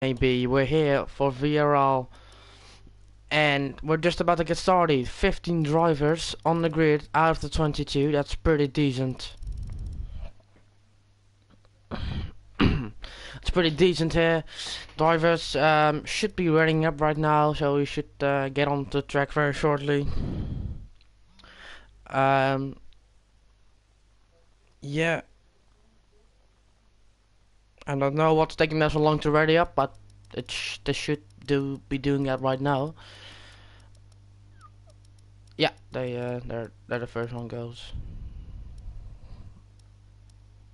Maybe we're here for VRL and we're just about to get started. 15 drivers on the grid out of the 22. That's pretty decent. It's pretty decent here. Drivers should be running up right now, so we should get on the track very shortly. Yeah, I don't know what's taking them so long to ready up, but they should be doing that right now. Yeah, they're the first one goes.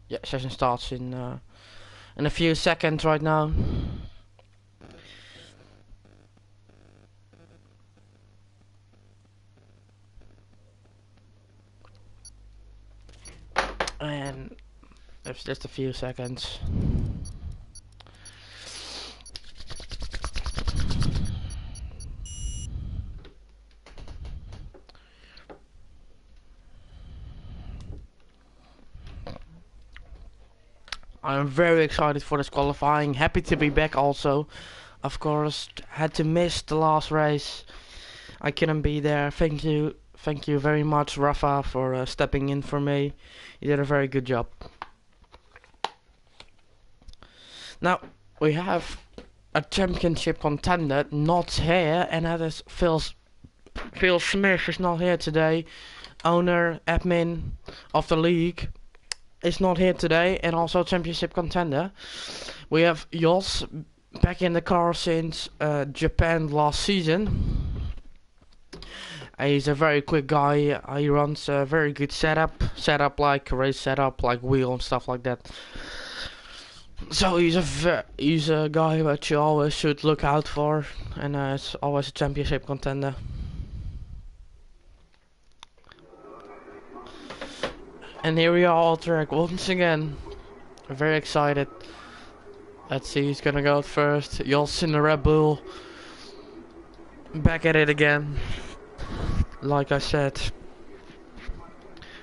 Yeah, session starts in a few seconds right now. And it's just a few seconds. I'm very excited for this qualifying. Happy to be back also. Of course, had to miss the last race. I couldn't be there. Thank you very much, Rafa, for stepping in for me. You did a very good job. Now, we have a championship contender not here, and that is Phil Smith is not here today. Owner, admin of the league is not here today, and also championship contender. We have Jos back in the car since Japan last season. He's a very quick guy. He runs a very good setup like race setup, like wheel and stuff like that. So he's a guy that you always should look out for, and it's always a championship contender. And here we are all track once again. Very excited. Let's see who's gonna go out first. Jos in the Red Bull. Back at it again. Like I said,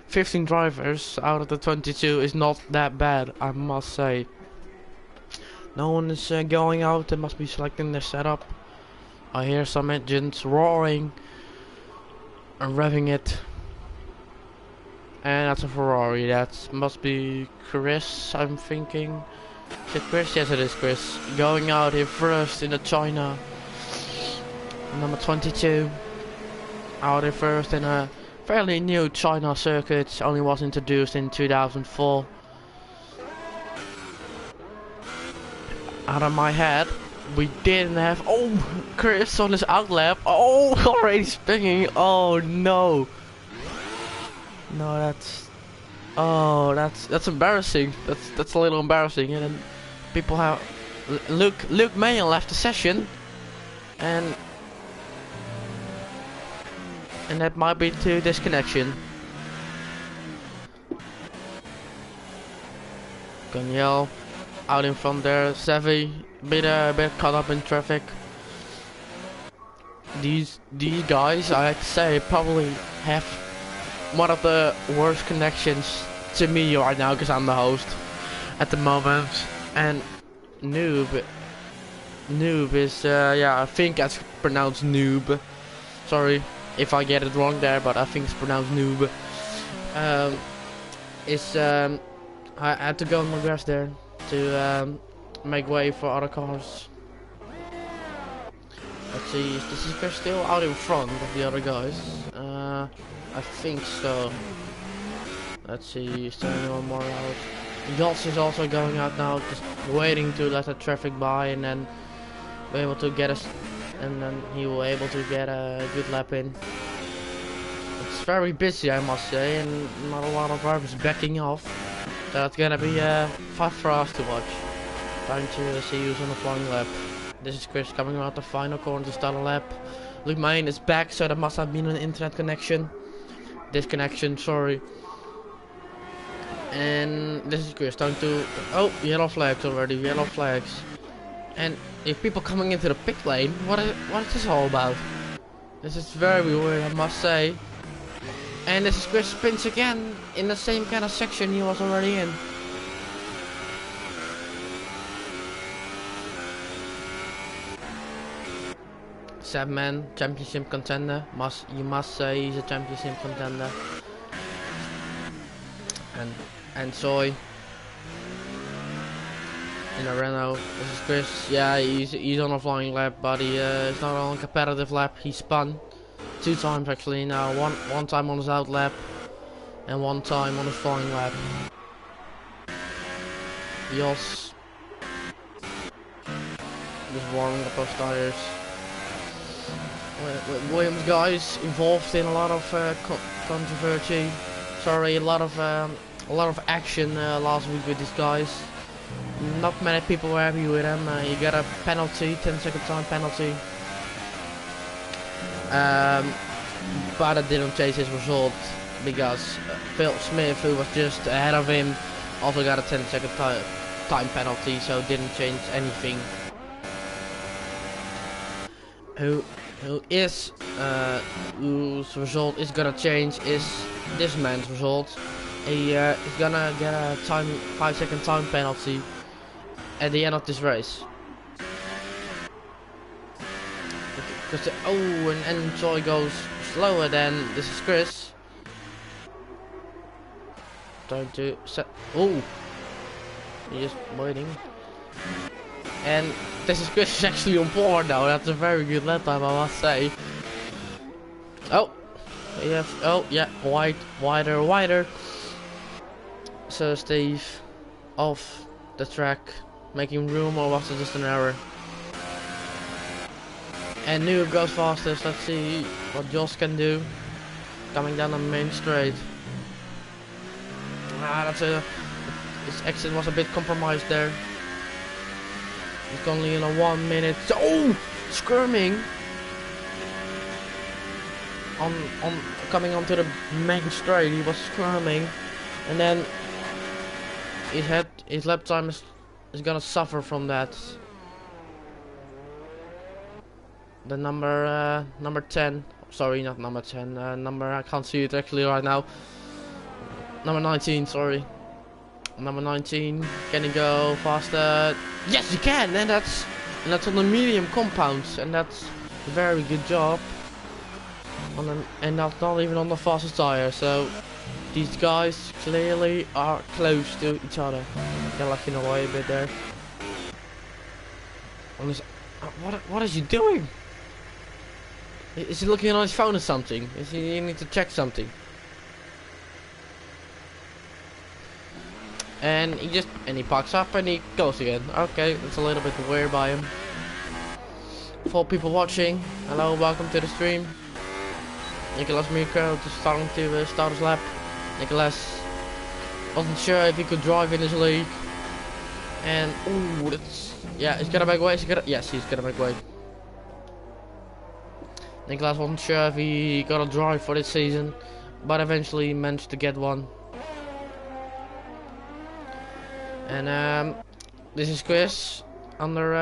15 drivers out of the 22 is not that bad, I must say. No one is going out. They must be selecting their setup. I hear some engines roaring and revving it. And that's a Ferrari. That must be Chris, I'm thinking. Is it Chris? Yes, it is Chris. Going out here first in the China. Number 22. Out here first in a fairly new China circuit. Only was introduced in 2004. Out of my head, we didn't have. Oh, Chris on his outlap. Oh, already spinning. Oh no. No, that's embarrassing. That's a little embarrassing. And then people have Luke Mayen left the session, and that might be to disconnection. Danielle out in front there. Savvy bit caught up in traffic. These guys, I have to say, probably have one of the worst connections to me right now, because I'm the host at the moment. And Noob is yeah, I think that's pronounced Noob. Sorry if I get it wrong there, but I think it's pronounced Noob. I had to go on my grass there to make way for other cars. Let's see, is this guy still out in front of the other guys? I think so. Let's see, is there anyone more out? Jos is also going out now, just waiting to let the traffic by, and then be able to get us, and then he will be able to get a good lap in. It's very busy, I must say, and not a lot of drivers backing off. So it's gonna be fun for us to watch. Time to see who's on the flying lap. This is Chris coming out the final corner to start a lap. Luke Mayen is back, so there must have been an internet connection. Disconnection, sorry. And this is Chris time to. Oh, yellow flags already, yellow flags. And if people coming into the pit lane, what is this all about? This is very weird, I must say. And this is Chris spins again in the same kind of section he was already in. 7-man championship contender. You must say he's a championship contender. And Soy in a Renault. This is Chris. Yeah, he's on a flying lap, but he's not on a competitive lap. He spun 2 times actually now. One time on his out lap and 1 time on his flying lap. Jos just warming up those tires. Williams guys involved in a lot of controversy. Sorry, a lot of action last week with these guys. Not many people were happy with him. He got a penalty, 10-second time penalty. But it didn't change his result because Phil Smith, who was just ahead of him, also got a 10-second time penalty, so it didn't change anything. Whose result is gonna change is this man's result. He is gonna get a 5-second time penalty at the end of this race. Because and Joy goes slower than this is Chris. Time to set. Oh, he's just waiting. And this is Chris is actually on board now. That's a very good lap time, I must say. Oh, yeah, wider. So Steve off the track, making room, or was it just an error? And New goes fastest. Let's see what Jos can do. Coming down the main straight. His exit was a bit compromised there. It's only in a 1 minute. Oh, skirming on coming onto the main straight. He was skirming, and then his lap time is gonna suffer from that. The number 10, sorry, not number 10, number, I can't see it actually right now. Number 19, sorry. Number 19, can he go faster? Yes, he can, and that's on the medium compounds, and that's a very good job. And that's not even on the fastest tire, so these guys clearly are close to each other. They're lacking away a bit there. What is he doing? Is he looking on his phone or something? Is he need to check something? And he parks up and he goes again. Okay, that's a little bit weird by him. For people watching, hello, welcome to the stream. Nicolas Mirko just starting to start his lap. Nicolas wasn't sure if he could drive in his league. And ooh, he's gonna make way. Yes, he's gonna make way. Nicolas wasn't sure if he got a drive for this season, but eventually he managed to get one. And this is Chris. Under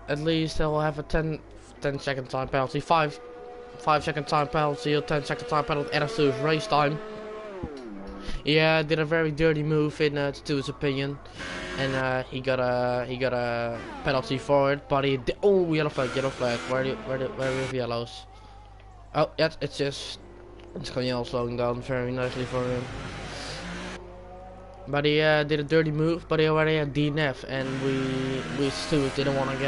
at least he'll have a 10-second time penalty, 5-second time penalty or 10-second time penalty added to his race time. Yeah, did a very dirty move in to his opinion, and he got a penalty for it. But he did, oh, yellow flag. Where are the yellows? Oh, yeah, it's Daniel slowing down very nicely for him. But he did a dirty move, but he already had DNF, and we still didn't want to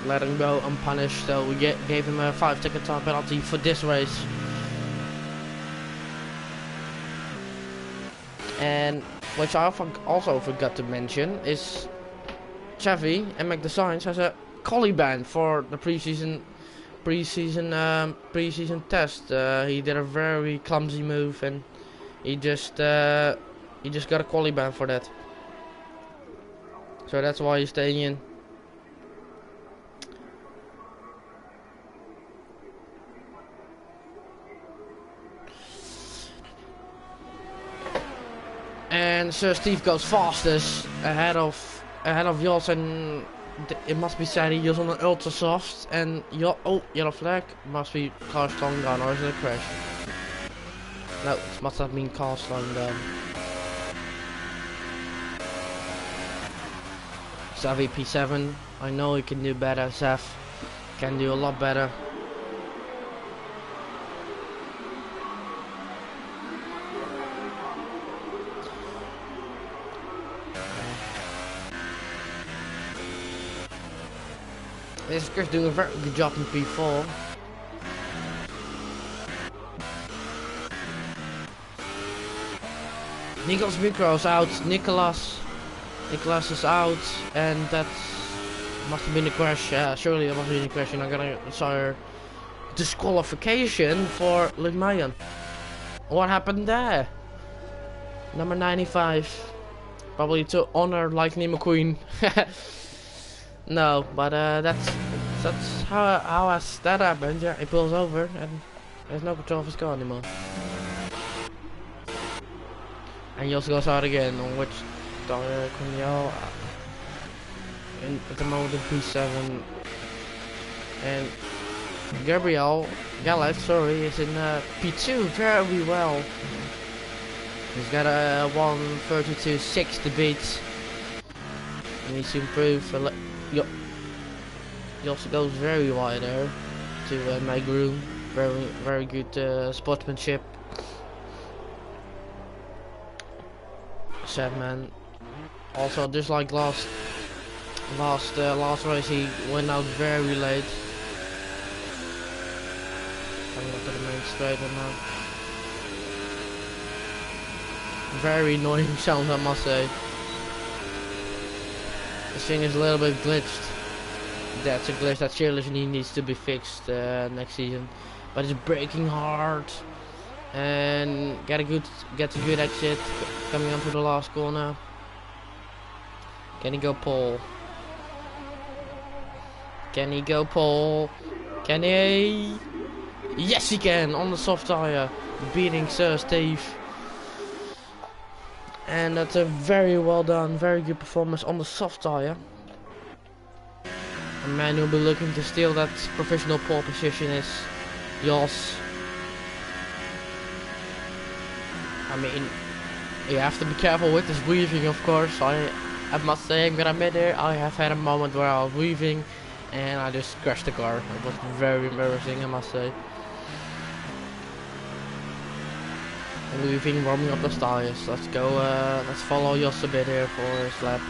let him go unpunished, so we gave him a 5-second time penalty for this race. And which I also forgot to mention is Chevy and McDesigns has a collie ban for the preseason test. He did a very clumsy move, and he just got a quali ban for that. So that's why he's staying in. And Sir Steve goes fastest ahead of Jos, and it must be said he was on an ultra soft, and yellow flag, must be car slowing down, or is it a crash? No, it must have been car slowing down. Vrl Ps4, I know he can do better. Zef can do a lot better. This Chris doing a very good job in P4. Nicholas Micro's out. Nicholas is out, and that must have been a crash. Surely it must have been a crash, and I'm gonna sire disqualification for Luke Mayan. What happened there? Number 95. Probably to honor Lightning McQueen. No, but that's how that happened. Yeah, he pulls over and there's no control of his car anymore. And he also goes out again, on which Cornel at the moment in P7, and Gabriel Galef, sorry, is in P2 very well. He's got a 1:32.6 to beat. He needs to improve. He also goes very wide there to make room. Very good sportsmanship. Sad man. Also, just like last race, he went out very late. Coming up to the main straight now. Very annoying sound, I must say. This thing is a little bit glitched. That's a glitch that seriously needs to be fixed next season. But it's braking hard and gets a good exit coming onto the last corner. Can he go pole? Can he go pole? Can he? Yes, he can on the soft tire, beating Sir Steve. And that's a very well done, very good performance on the soft tire. A man who'll be looking to steal that professional pole position is Jos. I mean, you have to be careful with this weaving, of course. I must say, I'm gonna admit it, I have had a moment where I was weaving and I just crashed the car. It was very embarrassing, I must say. Weaving, warming up the tires. Let's go, let's follow Jos a bit here for his lap.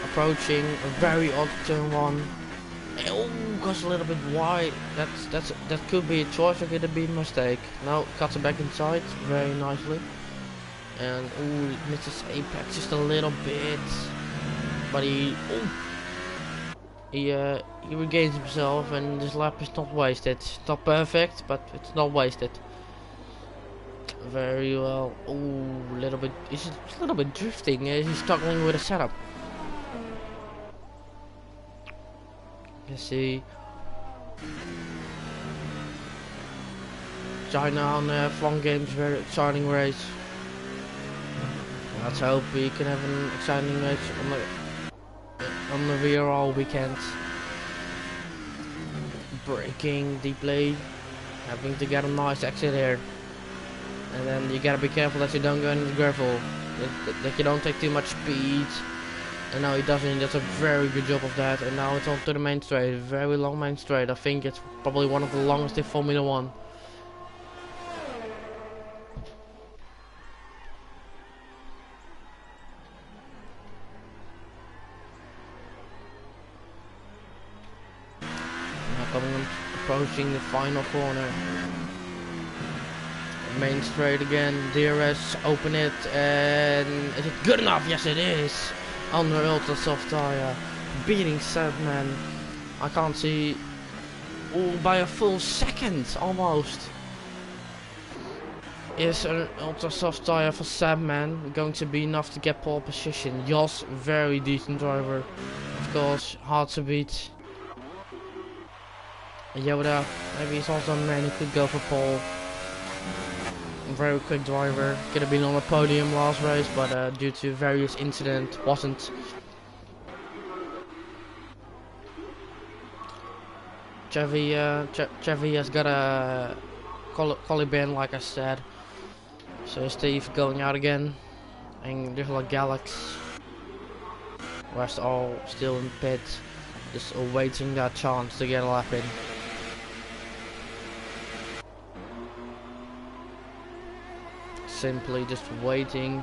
Approaching a very odd turn one. Oh, goes a little bit wide. That could be a choice or could it be a mistake? No, cuts it back inside very nicely. And ooh, misses apex just a little bit. But he regains himself, and this lap is not wasted. It's not perfect, but it's not wasted. Very well. Ooh, a little bit. He's a little bit drifting. He's struggling with the setup. You see, China on the Fun Games, very exciting race. Let's hope we can have an exciting race on the VRL weekend. Braking deeply, having to get a nice exit here. And then you gotta be careful that you don't go into the gravel, that you don't take too much speed. And now he doesn't, he does a very good job of that. And now it's on to the main straight, a very long main straight. I think it's probably one of the longest in Formula 1. Now approaching the final corner. Main straight again, DRS, open it, and is it good enough? Yes it is! Under ultra soft tire, beating Sadman. I can't see, by a full second almost. Is an ultra soft tire for Sadman going to be enough to get pole position? Jos, very decent driver, of course, hard to beat. Yoda, maybe he's also a man who could go for pole. Very quick driver, could have been on the podium last race, but due to various incidents, wasn't. Chevy has got a collie bin, like I said. So Steve going out again, and there's like Galax. Rest all still in pit, just awaiting that chance to get a lap in. Simply just waiting.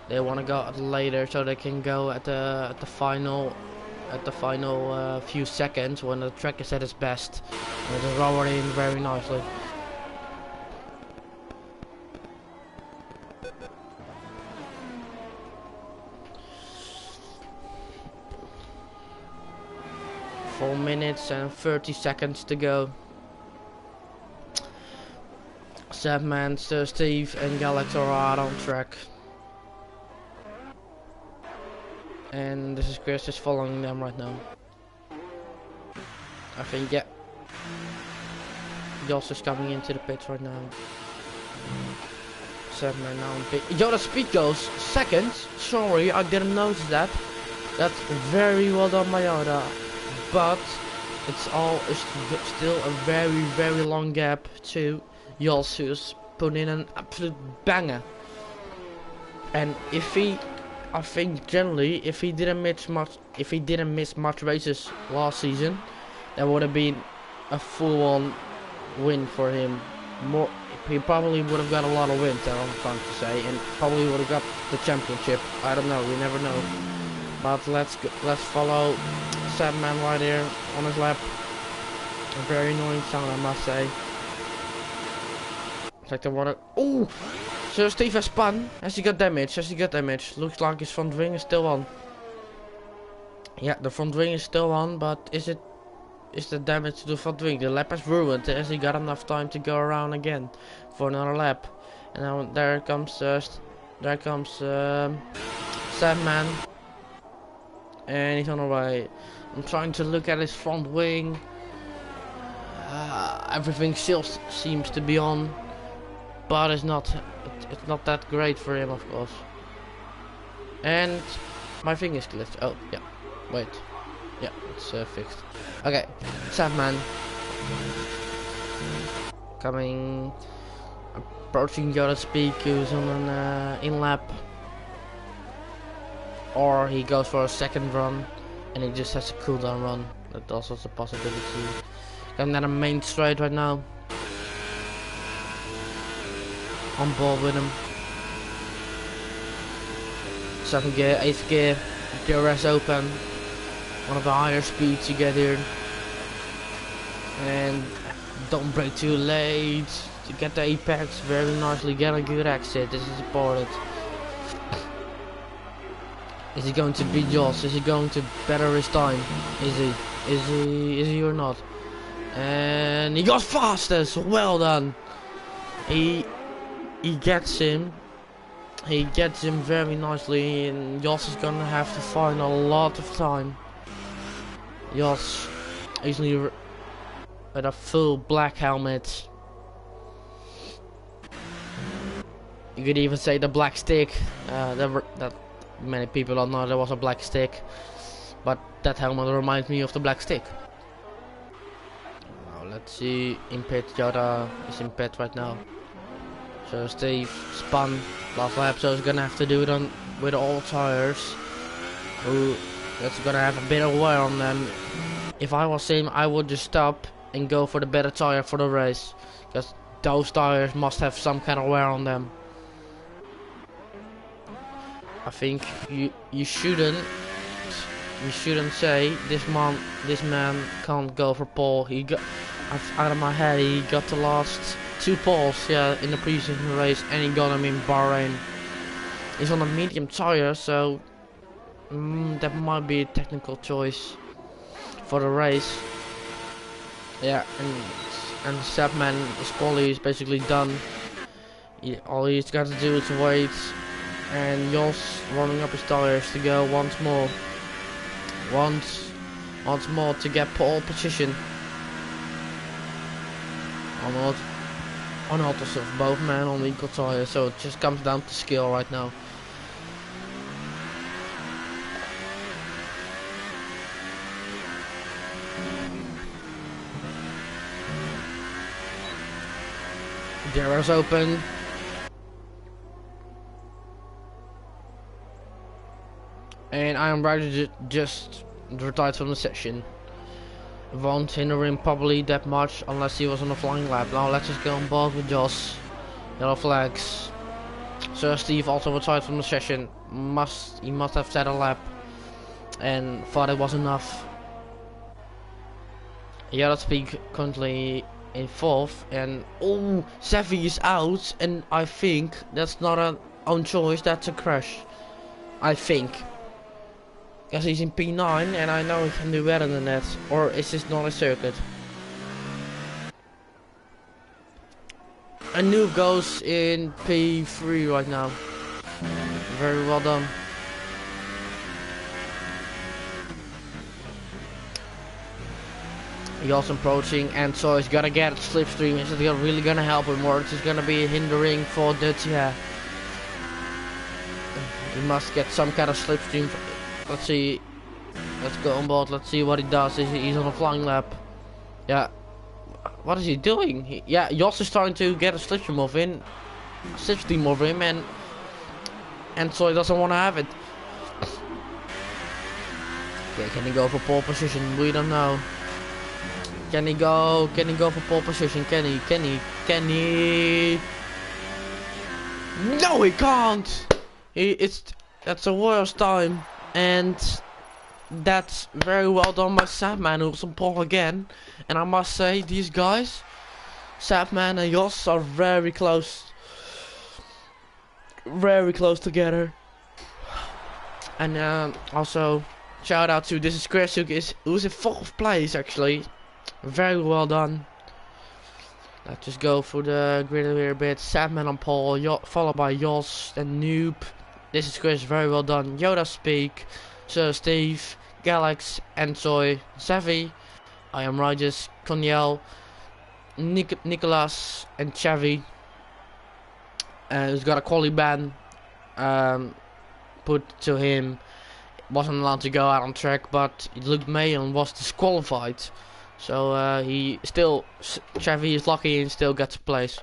They want to go later so they can go at the final few seconds when the track is at its best. And just roll it in very nicely. Four minutes and 30 seconds to go. Sapman, Sir Steve and Galaxor are out on track. And this is Chris just following them right now. I think, yeah. Jos is coming into the pits right now. Sapman now in pit. Yoda speed goes second. Sorry, I didn't notice that. That's very well done by Yoda. But it's still a very long gap to Jos, who's put in an absolute banger. And I think generally, if he didn't miss much races last season, that would have been a full-on win for him. He probably would have got a lot of wins, that I'm trying to say, and probably would have got the championship. I don't know, we never know. But let's follow Sapman right here on his lap. A very annoying sound, I must say. It's like the water. Oh! So Steve has spun. Has he got damage? Looks like his front wing is still on. Yeah, the front wing is still on, but is the damage to the front wing? The lap is ruined. Has he got enough time to go around again for another lap? And now there comes Sapman. And he's on the way. I'm trying to look at his front wing. Everything still seems to be on, but it's not that great for him, of course. And my thing is glitched. Oh yeah, wait, yeah, it's fixed. Okay, Sapman coming, approaching Yoda Speak, who's on an in lap. Or he goes for a second run and he just has a cooldown run. That's also a possibility. Coming down the main straight right now. On board with him. 7th gear, 8th gear, DRS open. One of the higher speeds you get here. And don't brake too late. To get the apex very nicely, get a good exit. This is important. Is he going to beat Jos? Is he going to better his time? Is he or not? And he got fastest. Well done. He gets him. He gets him very nicely, and Jos is gonna have to find a lot of time. Jos easily with a full black helmet. You could even say the black stick. That many people don't know there was a black stick, but that helmet reminds me of the black stick. Now let's see, in pit, Yoda is in pit right now. So Steve spun last lap, so he's gonna have to do it on with all tires. That's gonna have a bit of wear on them. If I was him, I would just stop and go for the better tire for the race, because those tires must have some kind of wear on them. I think you shouldn't say this man can't go for pole. He got, out of my head, he got the last 2 poles, yeah, in the previous race, and he got them in Bahrain. He's on a medium tire, so that might be a technical choice for the race. Yeah, and Sapman is quality is basically done. All he's got to do is wait. And Jos warming up his tires to go once more to get pole position. On autos of both men on equal tires, so it just comes down to skill right now. Gyro's open. And I am ready to just retire from the session. Won't hinder him probably that much unless he was on a flying lap. Now let's just go on board with Jos. Yellow flags. So Steve also retired from the session. He must have set a lap and thought it was enough. Vrl Ps4 currently in 4th, and oh, Sevi is out, and I think that's not an own choice, that's a crash. I think. Because he's in P9 and I know he can do better than that. Or is this not a circuit? A noob goes in P3 right now. Very well done. He's also approaching, and so he's gonna get slipstream. Is it really gonna help him, or is it gonna be hindering for Dutya? He must get some kind of slipstream. Let's see. Let's go on board. Let's see what he does. He's on a flying lap. Yeah. What is he doing? Yeah, Jos is trying to get a slipstream over him, and so he doesn't want to have it. Okay, can he go for pole position? We don't know. Can he go for pole position? Can he? No, he can't. That's the worst time, and that's very well done by Sapman, who's on pole again. And I must say, these guys, Sapman and Jos, are very close together. And also, shout out to This Is Chris, who's in 4th place actually. Very well done. Let's just go for the grid here a bit. Sapman on pole, followed by Jos and Noob. This is Chris, very well done. Yoda Speak, Sir Steve, Galax, Ensoy, Sevi. I am Righteous, Coniel, Nicholas, and Chevy. Who's got a quali ban put to him. Wasn't allowed to go out on track, but Luke Mayon was disqualified. So Chevy is lucky and still gets a place.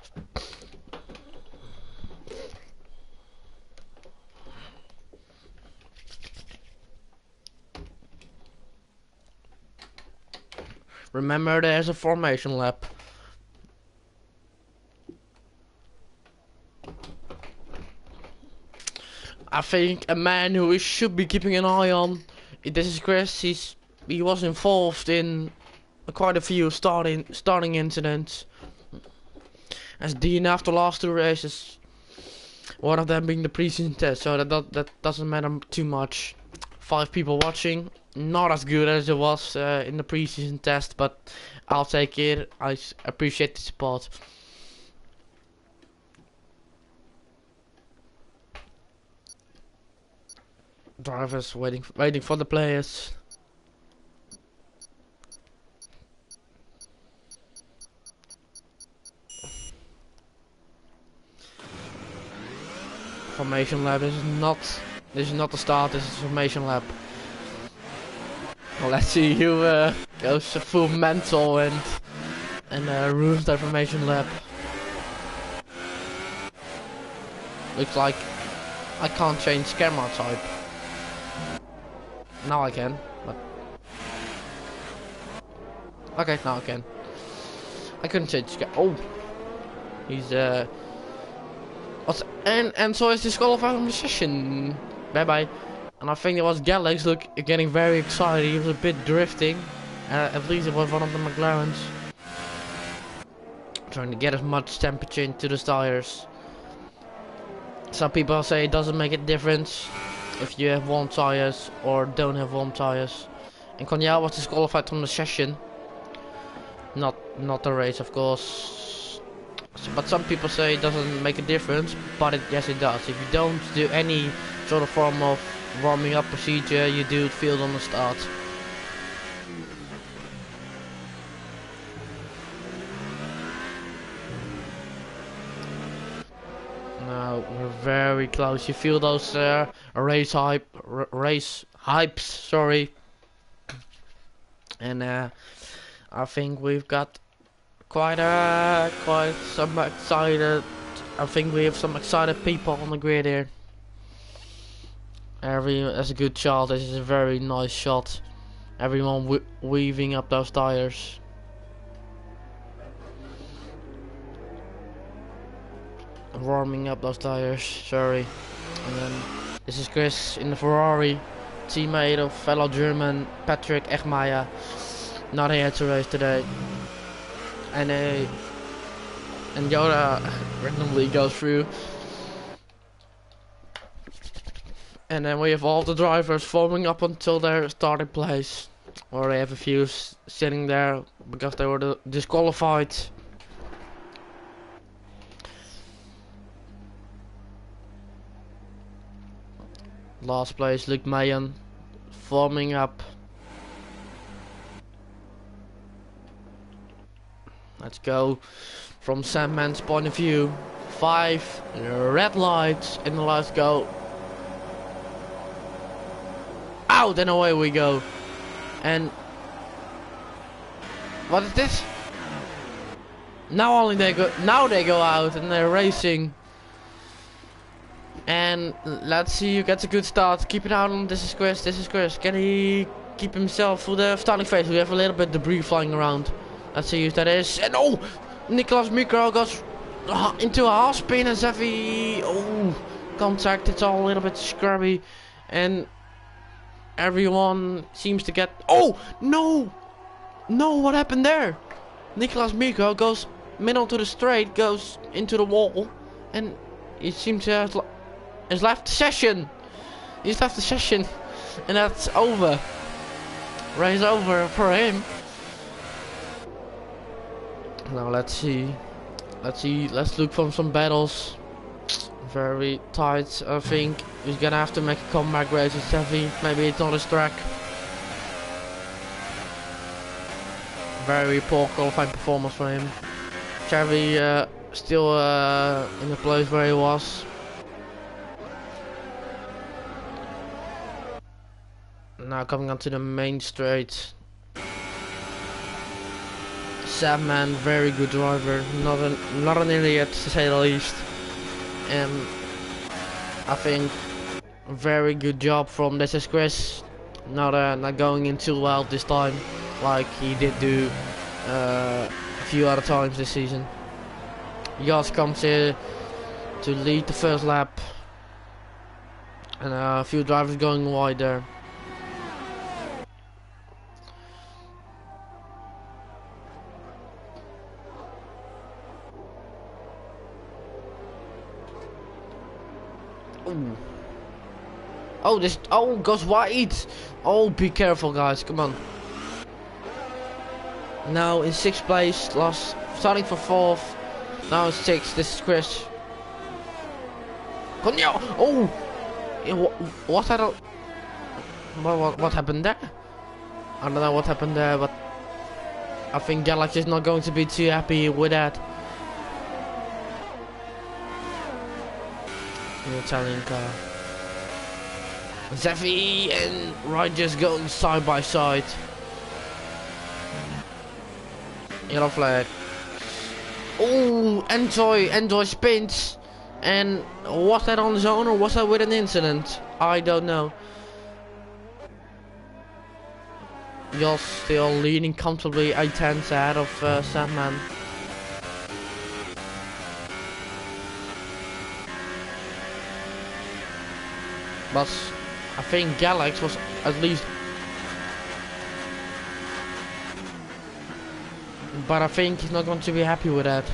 Remember, there's a formation lap. I think a man who we should be keeping an eye on. This is Chris. He was involved in quite a few starting incidents. As Dean after last 2 races. One of them being the preseason test, so that doesn't matter too much. 5 people watching. Not as good as it was in the preseason test, but I'll take it. I appreciate the support. Drivers waiting for the players. Formation lap. This is not the start. This is formation lap. Well, let's see who goes full mental and ruins the formation lap. Looks like I can't change camera type. Now I can, but okay, now I can. I couldn't change camera. Oh, he's and so is disqualified from the session. Bye bye. And I think it was Galax getting very excited. He was a bit drifting. At least it was one of the McLarens. Trying to get as much temperature into the tires. Some people say it doesn't make a difference if you have warm tires or don't have warm tires. And Coniel was disqualified from the session. Not the race, of course. But some people say it doesn't make a difference, but yes it does. If you don't do any sort of form of warming up procedure, you do it field on the start. Now we're very close. You feel those race hypes, sorry. And I think we've got quite some excited. I think we have some excited people on the grid here. That's a good shot. This is a very nice shot. Everyone weaving up those tires. warming up those tires. Sorry. And then this is Chris in the Ferrari, teammate of fellow German Patrick Echmeier. Not here to race today. And Yoda randomly goes through. And then we have all the drivers forming up until their starting place. Or they have a few sitting there because they were disqualified. Last place, Luc Mayen, forming up. Let's go from Sandman's point of view. 5 red lights and the lights go out and away we go. And what is this? Now they go out and they're racing. And let's see who gets a good start. Keep it out on this is Chris. Can he keep himself for the starting phase? We have a little bit of debris flying around. Let's see who that is. And oh, Nicolas Mikro goes into a half spin and Zefi. Oh, contact. It's all a little bit scrubby. And everyone seems to get. Oh, no! No, what happened there? Nicolas Mikro goes middle to the straight, goes into the wall. And it seems to have has left the session. He's left the session. And that's over. Race over for him. Now let's see. Let's look for some battles. Very tight. I think he's gonna have to make a comeback race with Sevi. Maybe it's not his track. Very poor qualifying performance for him. Chevy still in the place where he was. Now coming onto the main straight. Sandman, very good driver, not an idiot to say the least. And I think very good job from this is Chris. Not going in too wild this time, like he did do a few other times this season. Jas comes here to lead the first lap, and a few drivers going wide there. Ooh. Oh, goes wide. Oh, be careful, guys. Come on. Now in 6th place, starting for 4th. Now in 6th. This is Chris. Oh, what happened there? I don't know what happened there, but I think Galaxy is not going to be too happy with that. The Italian car. Zefi and Rogers going side by side. Yellow flag. Oh, Enjoy spins. And was that on zone or was that with an incident? I don't know. You're still leading comfortably 8/10 ahead of Sandman. But I think Galax was at least. But I think he's not going to be happy with that.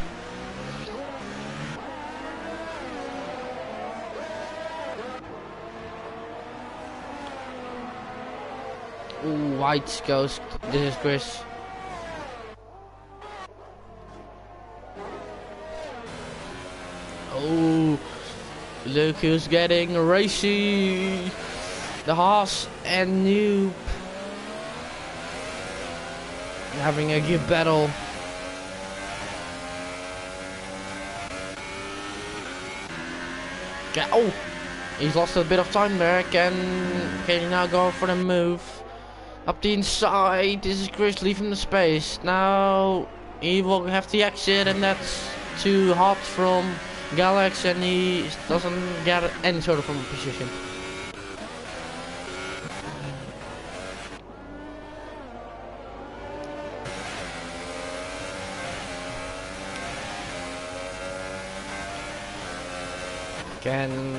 Ooh, white goes. This is Chris. Oh, look who's getting racy. The Haas and Noob having a good battle. Oh, he's lost a bit of time there. Can he now go for the move? Up the inside, this is Chris leaving the space. Now he will have the exit, and that's too hot from Galax, and he doesn't get any sort of position. And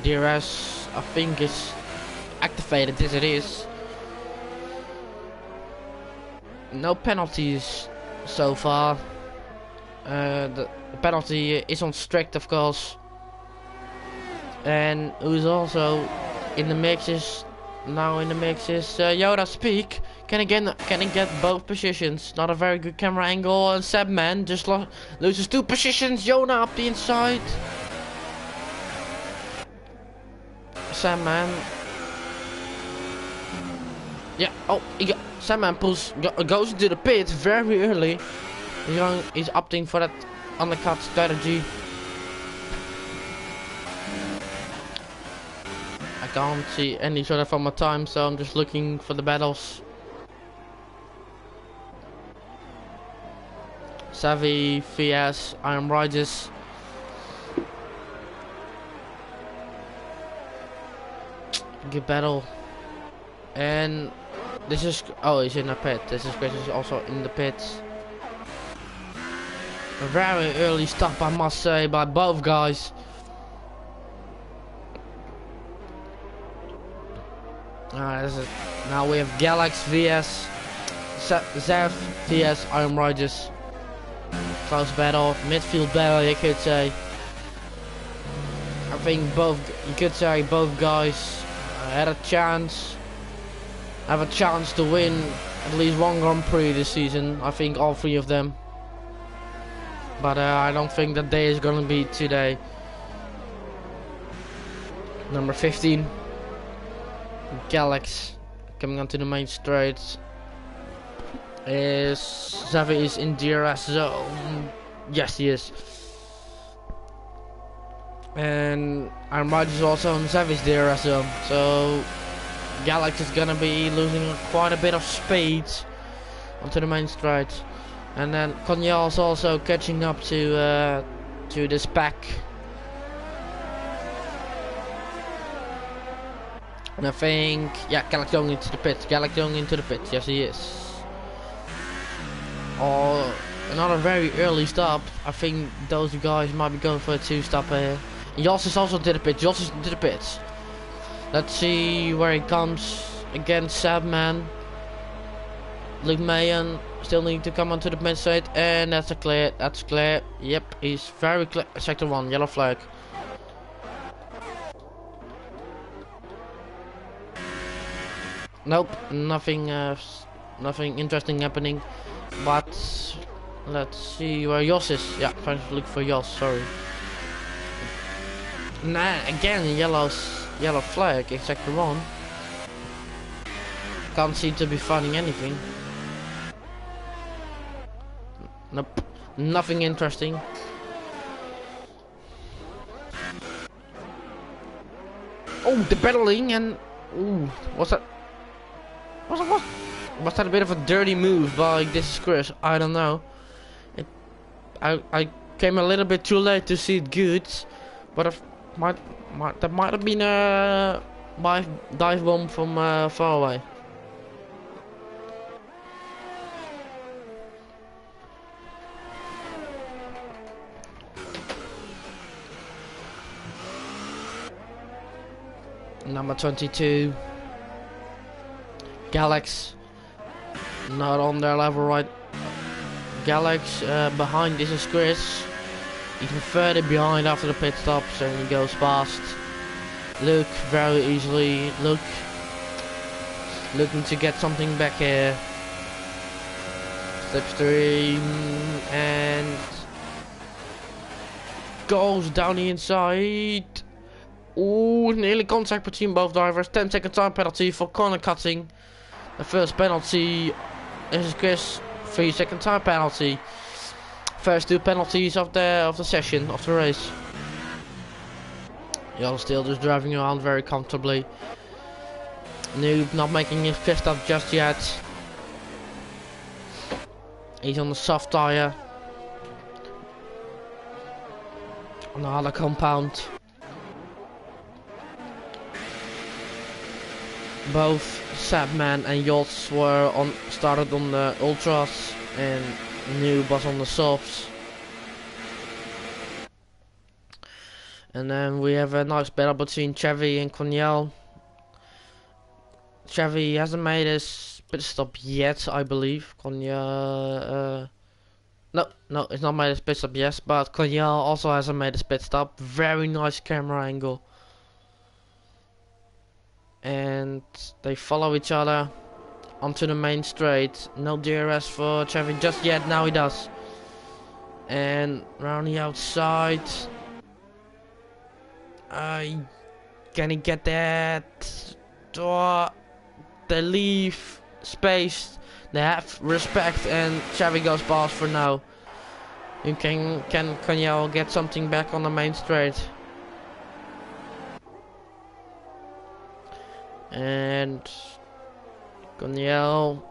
DRS, I think, is activated as it is. No penalties so far. The penalty is on strict, of course. And who's also in the mix is Yoda Speak. Can he get both positions? Not a very good camera angle, and Sabman just loses 2 positions. Yoda up the inside. Sabman. Yeah. Oh, Sabman goes into the pit very early. He's opting for that undercut strategy. I can't see any sort of on my time, so I'm just looking for the battles. Savvy, VS, Iron Riders. Good battle. And this is, oh, he's in the pit. This is Chris is also in the pit. A very early stop, I must say, by both guys. Now we have Galax vs Zev vs Iron Riders. Close battle, midfield battle, you could say. I think you could say both guys had a chance. Have a chance to win at least one Grand Prix this season. I think all 3 of them. But I don't think that day is gonna be today. Number 15. Galax coming onto the main straight. Xavi is in DRS zone. Yes, he is. And Iron Riders is also in Xavi's DRS zone. So Galax is gonna be losing quite a bit of speed onto the main straight. And then Konyal is also catching up to this pack. And I think, yeah, Galax going into the pit. Galax going into the pit. Yes, he is. Oh, another very early stop. I think those guys might be going for a 2-stop here. Jos is also to the pit. Jos is to the pit. Let's see where he comes against Sabman. Luke Mayan still need to come onto the mid straight, and that's a clear. That's clear. Yep, he's very clear. Sector 1, yellow flag. Nope, nothing interesting happening. But let's see where Jos is. Yeah, trying to look for Jos. Sorry. Nah, again yellow flag in sector 1. Can't seem to be finding anything. Nope, nothing interesting. Oh, the battling, and ooh, what's that? Was that a bit of a dirty move by this Chris? I don't know. I came a little bit too late to see it good, but that might have been a dive bomb from far away. Number 22, Galax, not on their level, right? Galax behind, this is Chris, even further behind after the pit stop, so he goes past Luke very easily. Luke looking to get something back here. Slipstream and goes down the inside. Ooh, nearly contact between both drivers. 10-second time penalty for corner cutting. The first penalty is Chris. 3-second time penalty. First 2 penalties of the session, of the race. You're still just driving around very comfortably. Noob not making his 5th stop just yet. He's on the soft tire. On the harder compound. Both Sabman and Yots were started on the ultras, and Noob was on the softs. And then we have a nice battle between Chevy and Cornell. Chevy hasn't made his pit stop yet, I believe. Cornell, no, it's not made his pit stop yet, but Cornell also hasn't made his pit stop. Very nice camera angle. And they follow each other onto the main straight. No DRS for Chevy just yet, now he does. And round the outside. Can he get that? They leave space. They have respect, and Chevy goes past for now. You can Kanye get something back on the main straight? And Kanye,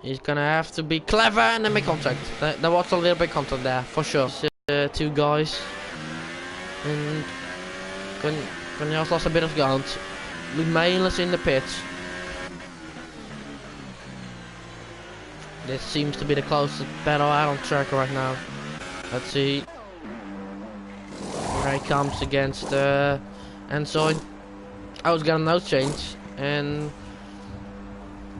he's gonna have to be clever and then make contact. There was a little bit contact there for sure. Two guys, and Kanye lost a bit of ground. Mainless in the pits. This seems to be the closest battle out on track right now. Let's see. Here he comes against Ensoy. I was gonna nose change, and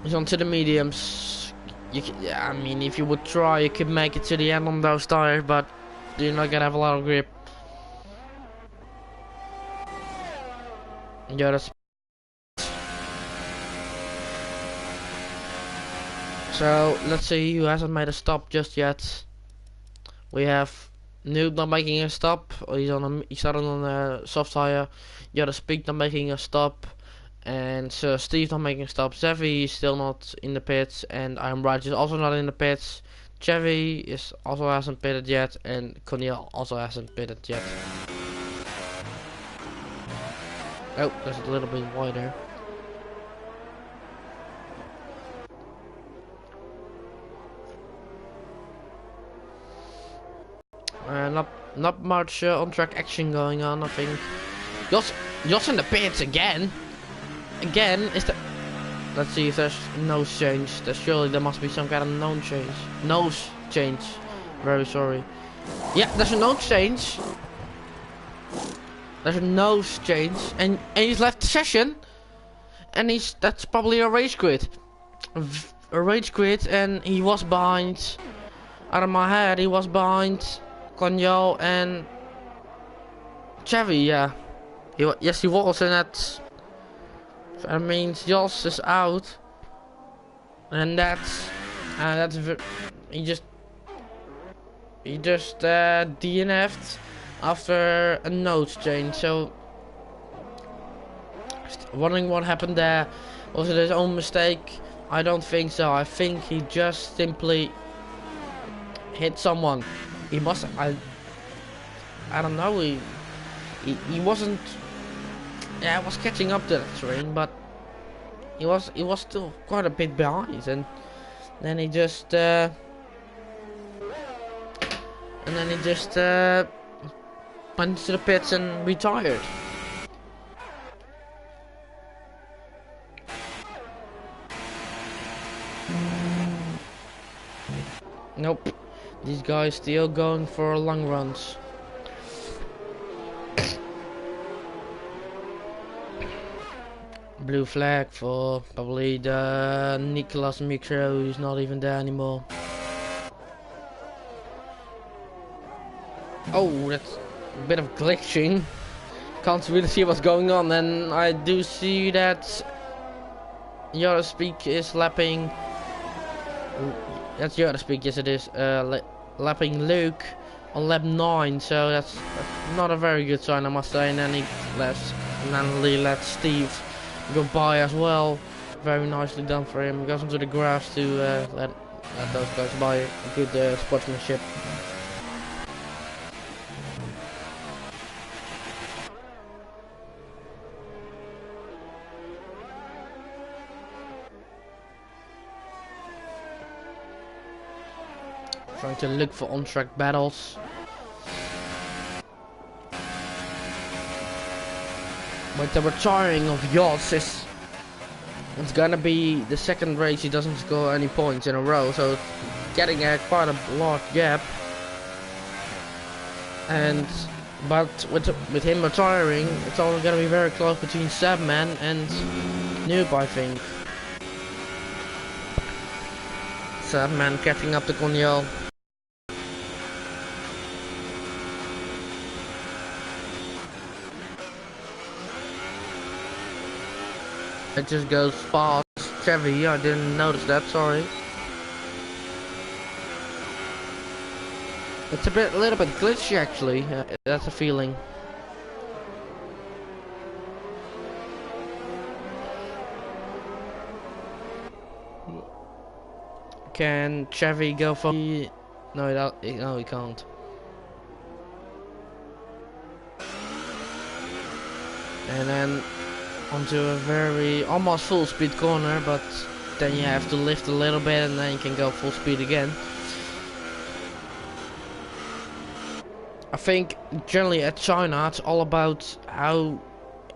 he's onto the mediums. Yeah, I mean, if you would try, you could make it to the end on those tires, but you're not gonna have a lot of grip. Yeah, that's. So let's see who hasn't made a stop just yet. We have Noob not making a stop. He started on a soft tire. Yoda Speak not making a stop, and Sir Steve not making a stop. Zevi is still not in the pits, and I'm Raj is also not in the pits. Chevy is also hasn't pitted yet, and Cornel also hasn't pitted yet. Oh, that's a little bit wider. Not much on track action going on, I think. Jos in the pits again. Again, is the. Let's see if there's nose change. Surely there must be some kind of nose change. Very sorry. Yeah, there's a nose change. There's a nose change, and he's left the session. And that's probably a rage quit. A rage quit, and he was behind. Out of my head, he was behind Konyo and Chevy, yeah. Yes, he was, and that means Jos is out, and he just DNF'd after a nose change. So, wondering what happened there. Was it his own mistake? I don't think so. I think he just simply hit someone. He must. I don't know. He wasn't. Yeah, I was catching up to the train, but he was still quite a bit behind, and then he just went to the pits and retired. Nope. These guys still going for long runs. Blue flag for probably the Nicholas Micro, who's not even there anymore. Oh, that's a bit of glitching. Can't really see what's going on, and I do see that Yoda Speak is lapping. That's Yoda Speak, yes it is. Lapping Luke on lap 9, so that's not a very good sign, I must say. And then he lets Steve go by as well. Very nicely done for him. Goes into the grass to let those guys by. Good sportsmanship. Trying to look for on-track battles. With the retiring of Jos, it's gonna be the second race he doesn't score any points in a row, so it's getting quite a large gap. And But with him retiring, it's only gonna be very close between Sabman and Noob, I think. Sabman catching up to Conyal. It just goes past Chevy. I didn't notice that, sorry. It's a little bit glitchy actually, that's a feeling. Can Chevy go for no, no, he can't. And then onto a very almost full speed corner, but then you have to lift a little bit and then you can go full speed again. I think generally at China it's all about how,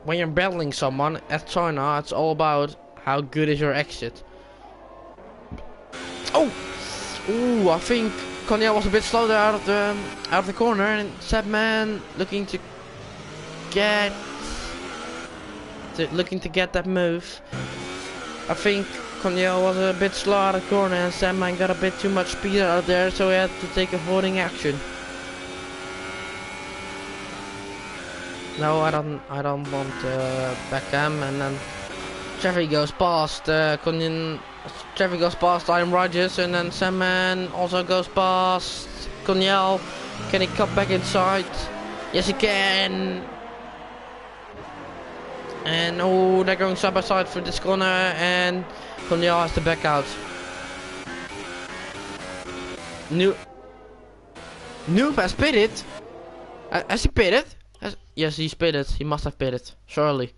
when you're battling someone at China, it's all about how good is your exit. Oh! Ooh, I think Conyal was a bit slow there out of the corner, and Sabman looking to get that move. I think Conyal was a bit slow out of the corner, and Sabman got a bit too much speed out there, so he had to take avoiding action. No, I don't want Beckham, and then Chevy goes past Chevy goes past Iron Rogers, and then Sabman also goes past Conyal. Can he cut back inside? Yes, he can. And oh, they're going side by side for this corner, and Conyal has to back out. Noob has pitted. Has he pitted? Yes, he pitted. He must have pitted, surely.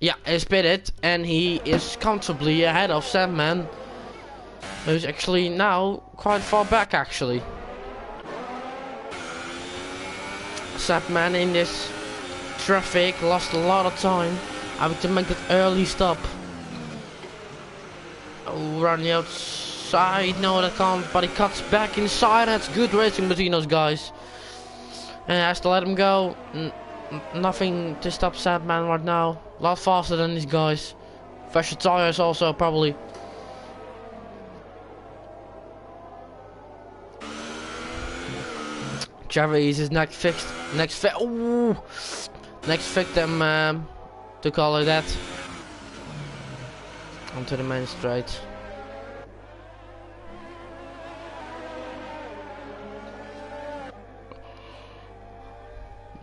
Yeah, he's pitted, and he is comfortably ahead of Sabman, who's actually now quite far back actually. Sabman in this traffic lost a lot of time, having to make that early stop. Oh, around the outside, no that can't, but he cuts back inside. That's good racing between those guys. And he has to let him go. Nothing to stop Sabman right now. A lot faster than these guys. Fresher tires also probably. Chevy is his next victim to call it that. Onto the main straight.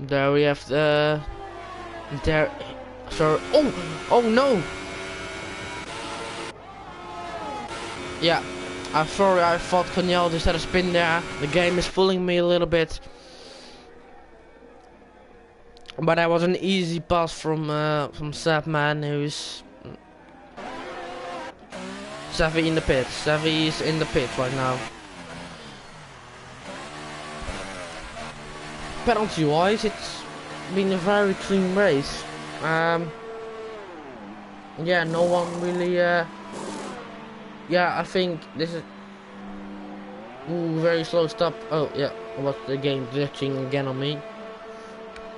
There we have the sorry. Oh no. Yeah, I'm sorry, I thought Conyal just had a spin there. The game is fooling me a little bit. But that was an easy pass from Sabman, who's Savvy in the pit. Savvy is in the pit right now. Penalty wise, it's been a very clean race. Yeah, no one really yeah, I think this is very slow stop. Oh yeah, what's the game glitching again on me.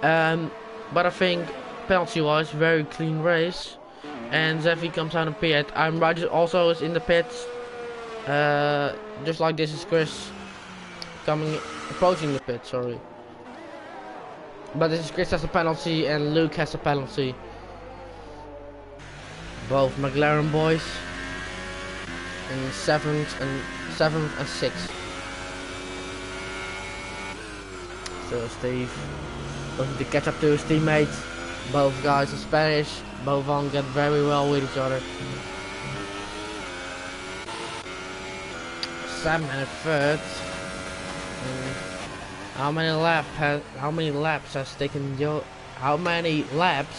But I think penalty wise, very clean race. And Zeffy comes out of pit. Rogers also is in the pits. Just like this is Chris approaching the pit, sorry. But this is Chris has a penalty and Luke has a penalty. Both McLaren boys. In 7th and 6th. So Steve looking to catch up to his teammate. Both guys are Spanish. Both of them get very well with each other. Sam in 3rd. How many laps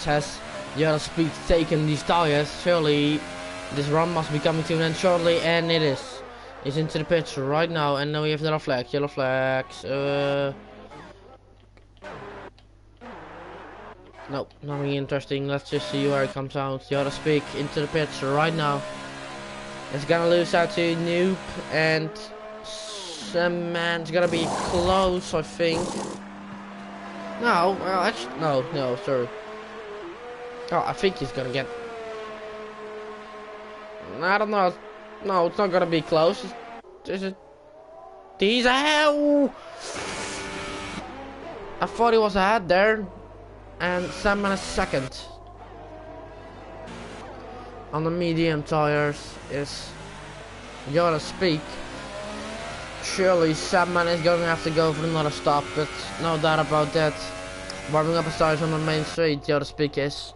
has the other speed taken these tires? Surely this run must be coming to an end shortly, and it is. He's into the pits right now, and now we have yellow flags. Nope, nothing interesting. Let's just see where it comes out. The other speak into the pits right now. It's gonna lose out to Noob, and Samman's gonna be close, I think. No, well, actually, no, sorry. Oh, I think he's gonna get. I don't know. No, it's not gonna be close. Is it? He's ahead. I thought he was ahead there, and Sandman is second. On the medium tires is Vrl Ps4. Surely Sandman is going to have to go for another stop, but no doubt about that. Warming up his tires on the main straight, Vrl Ps4 is.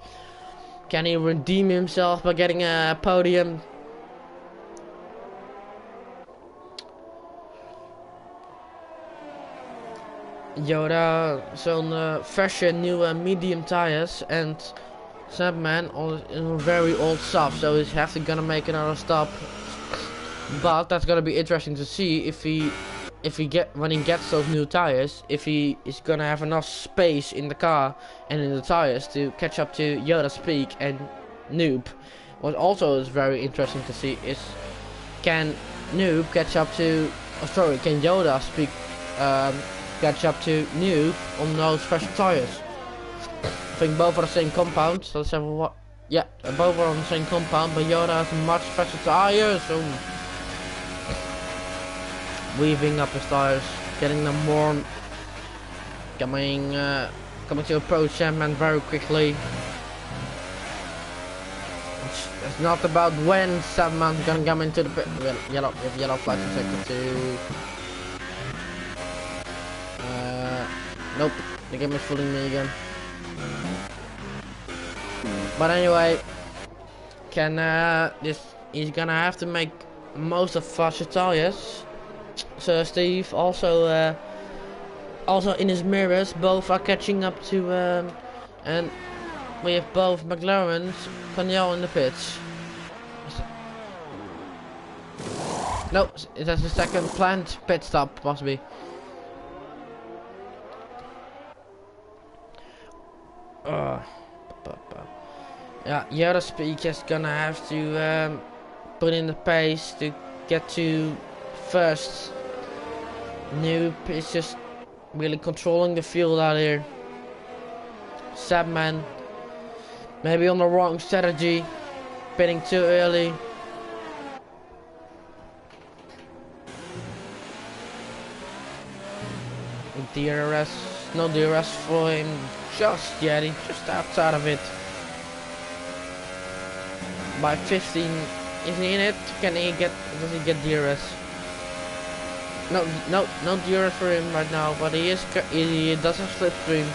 Can he redeem himself by getting a podium? Yoda zo'n verse nieuwe medium tires, and Sandman in very old stuff, so he's have to gonna make another stop. But that's gonna be interesting to see when he gets those new tires, if he is gonna have enough space in the car and in the tires to catch up to Vrl Ps4 and Noob. What also is very interesting to see is, can Noob catch up to, can Yoda speak catch up to Noob on those fresh tires? I think both are the same compound, so let's have a what? Yeah, both are on the same compound, but Yoda has much fresher tires. So weaving up his tires, getting them warm, coming to approach Sandman very quickly. It's not about when Sandman's gonna come into the pit. Yellow flag for sector 2. Nope, the game is fooling me again. But anyway, he's gonna have to make most of faster tires. So Steve also in his mirrors, both are catching up to and we have both McLaren's Paniel in the pits. No, that's the second planned pit stop possibly. Yeah, Vrl Ps4 is gonna have to put in the pace to get to first. Noob is just really controlling the field out here. Sandman maybe on the wrong strategy, pitting too early. DRS, no DRS for him just yet, he's just outside of it. By 15, is he in it? Does he get DRS? No DRS for him right now, but he does have slipstream.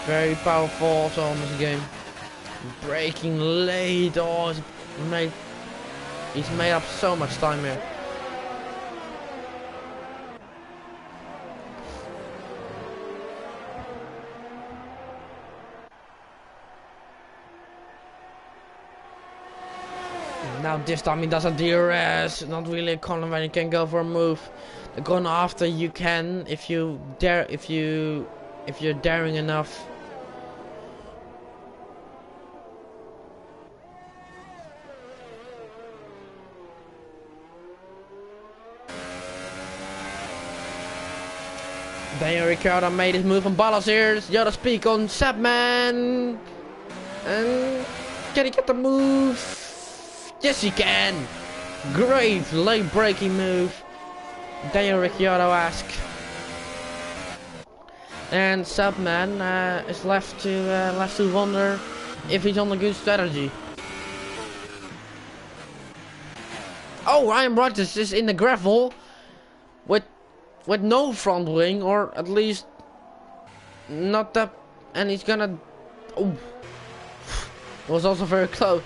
Very powerful also on this game. Braking late, oh, he's made up so much time here. Now this time he does a DRS, not really a corner when you can go for a move. The corner after you can, if you're daring enough. Daniel Ricciardo made his move on Ballas here. Vrl Ps4 on Sandman. And can he get the move? Yes, he can. Great late braking move. Daniel Ricciardo-esque. And Sandman is left to wonder if he's on a good strategy. Oh, Ryan Rogers is in the gravel with no front wing, or at least not that, and he's gonna. Oh, it was also very close.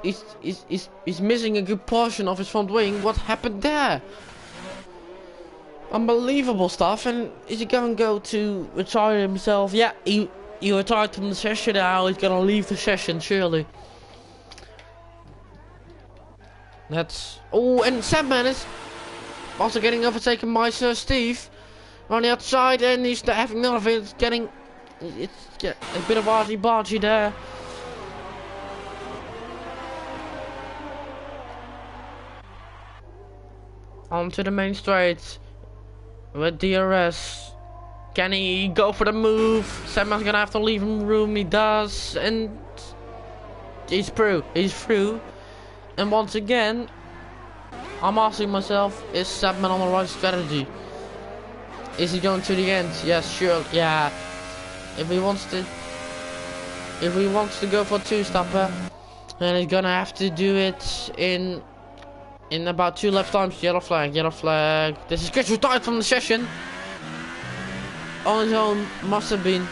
He's missing a good portion of his front wing. What happened there? Unbelievable stuff. And is he gonna go to retire himself? Yeah, he retired from the session now. He's gonna leave the session surely. That's. Oh, and Sandman is also getting overtaken by Sir Steve on the outside, and he's having none of it. It's getting a bit of argy-bargy there. Onto the main straight with DRS. Can he go for the move? Sandman's gonna have to leave him room. He does, and he's through. He's through. And once again, I'm asking myself, is Sandman on the right strategy? Is he going to the end? Yes, sure. Yeah. If he wants to go for a two-stopper, then he's gonna have to do it in about 2 lap times. Yellow flag, yellow flag. This is Chris retired from the session. On his own, must have been.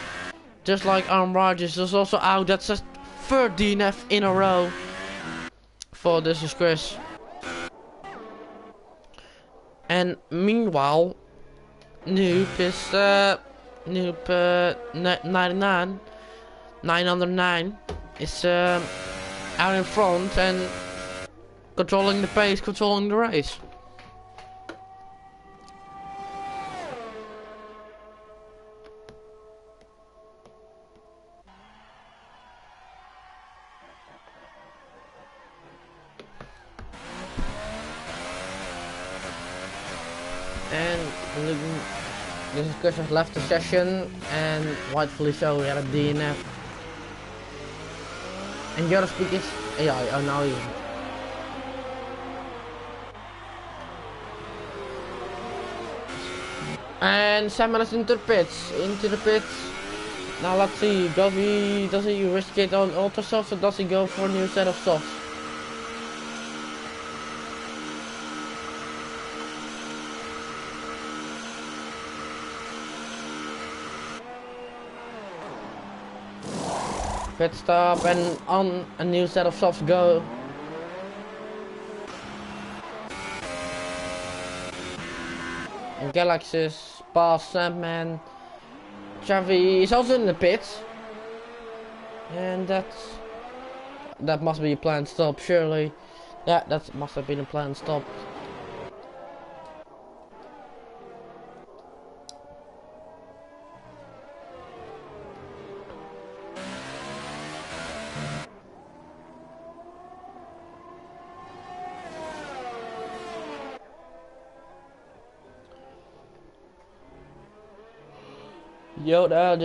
Just like Aaron Rodgers was also out. That's a third DNF in a row for this is Chris. And meanwhile, Noob is Noob 99 909 is out in front and controlling the pace, controlling the race. And this is Chris has left the session, and rightfully so. We had a DNF. And your speak is AI. Oh, now he. And Sandman is into the pits. Now let's see. Does he risk it on ultra softs, or does he go for a new set of softs? Pit stop and on a new set of softs go. And Galaxis past Sandman. Chavi is also in the pits. And that must be a planned stop, surely. Yeah, that must have been a planned stop. Yoda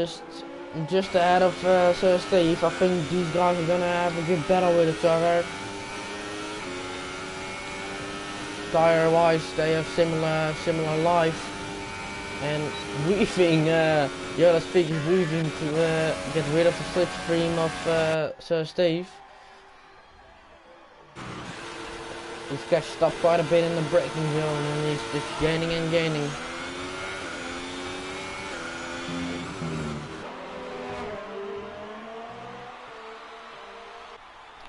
just ahead of Sir Steve. I think these guys are gonna have a good battle with each other. Tire wise, they have similar life. And weaving, Yoda speak is weaving to get rid of the slipstream of Sir Steve. He's catched up quite a bit in the braking zone, and he's just gaining and gaining.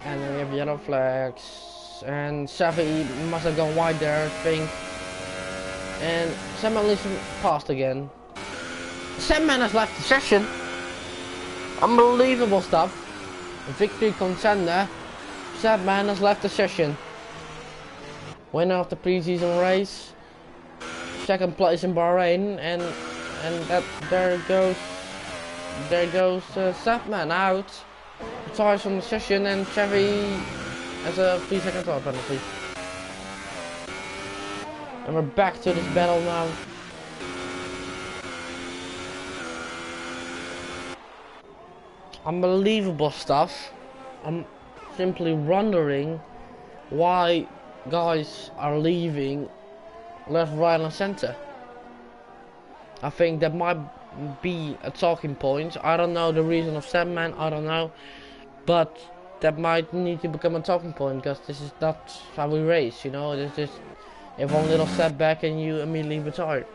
And then we have yellow flags, and Savvy must have gone wide there, I think. And Sandman leaves him past again. Sandman has left the session. Unbelievable stuff. Victory contender. Sandman has left the session. Winner of the preseason race. Second place in Bahrain, and there goes Sandman out. Retires from the session, and Chevy has a 3-second time penalty. And we're back to this battle now. Unbelievable stuff. I'm simply wondering why guys are leaving left, right and center. I think that might be a talking point. I don't know the reason of Sandman, I don't know. But that might need to become a talking point, because this is not how we race, you know. It's just, if one little setback and you immediately retire.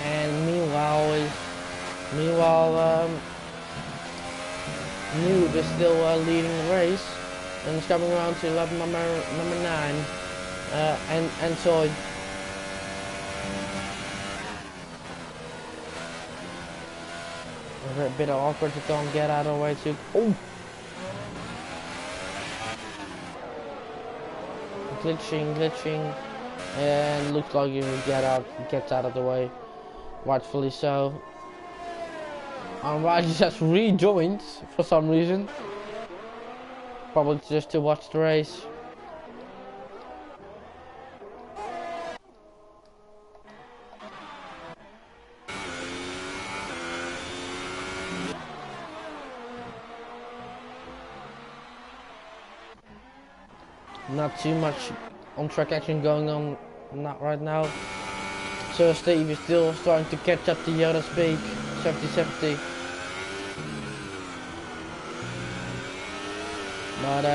And meanwhile, Noob is still leading the race, and it's coming around to lap number 9, and Soy. A bit awkward to don't get out of the way too. Oh, glitching, and looks like he gets out of the way, rightfully so. And Raj just rejoined for some reason. probably just to watch the race. Not too much on track action going on not right now. So Steve is still starting to catch up to Yoda's speed, 70-70. But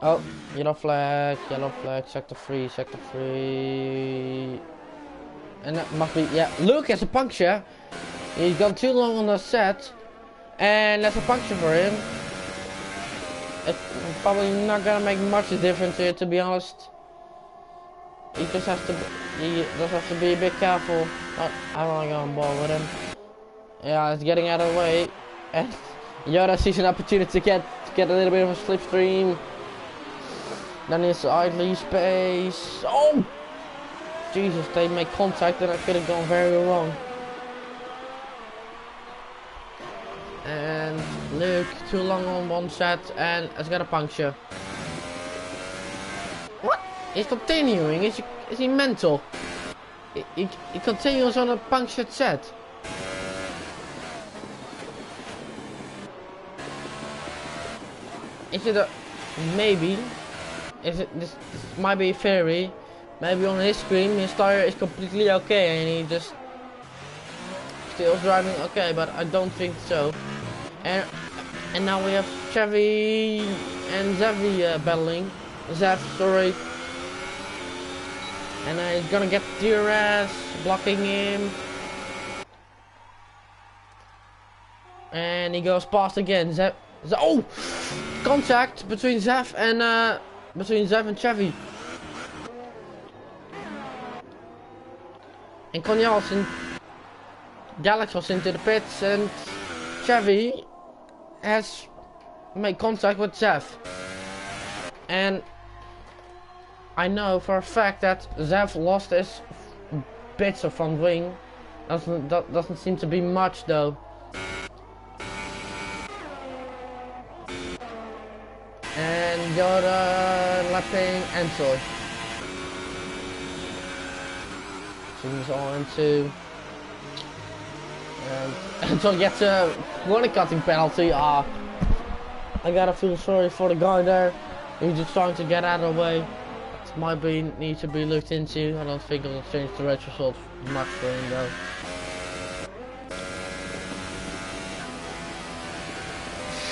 oh, yellow flag, sector 3, and that must be, yeah, Luke has a puncture. He's gone too long on the set, and that's a puncture for him. It's probably not gonna make much difference here, to be honest. He just has to be a bit careful. I don't want to go on ball with him. Yeah, it's getting out of the way, and Yoda sees an opportunity to get a little bit of a slipstream. Then it's idly space. Oh, Jesus! They make contact, and that could have gone very wrong. And Luke too long on one set, and has got a puncture. What? He's continuing. Is he mental? He continues on a punctured set. Is it a maybe? Is it this might be a theory? Maybe on his screen his tire is completely okay and he just still driving okay, but I don't think so. And now we have Chevy and Zevi battling. Zev, sorry. And he's gonna get DRS, blocking him. And he goes past again. Zev, oh! Contact between Zev and Chevy. And Conyals and Galax was into the pits, and Chevy has made contact with Zev. And I know for a fact that Zev lost his bits of front wing. That doesn't seem to be much though. And Yoda lapping Ansel. Seems all into. And Ansel gets a warning cutting penalty. I gotta feel sorry for the guy there. He's just trying to get out of the way. It might need to be looked into. I don't think it'll change the race result much for him though.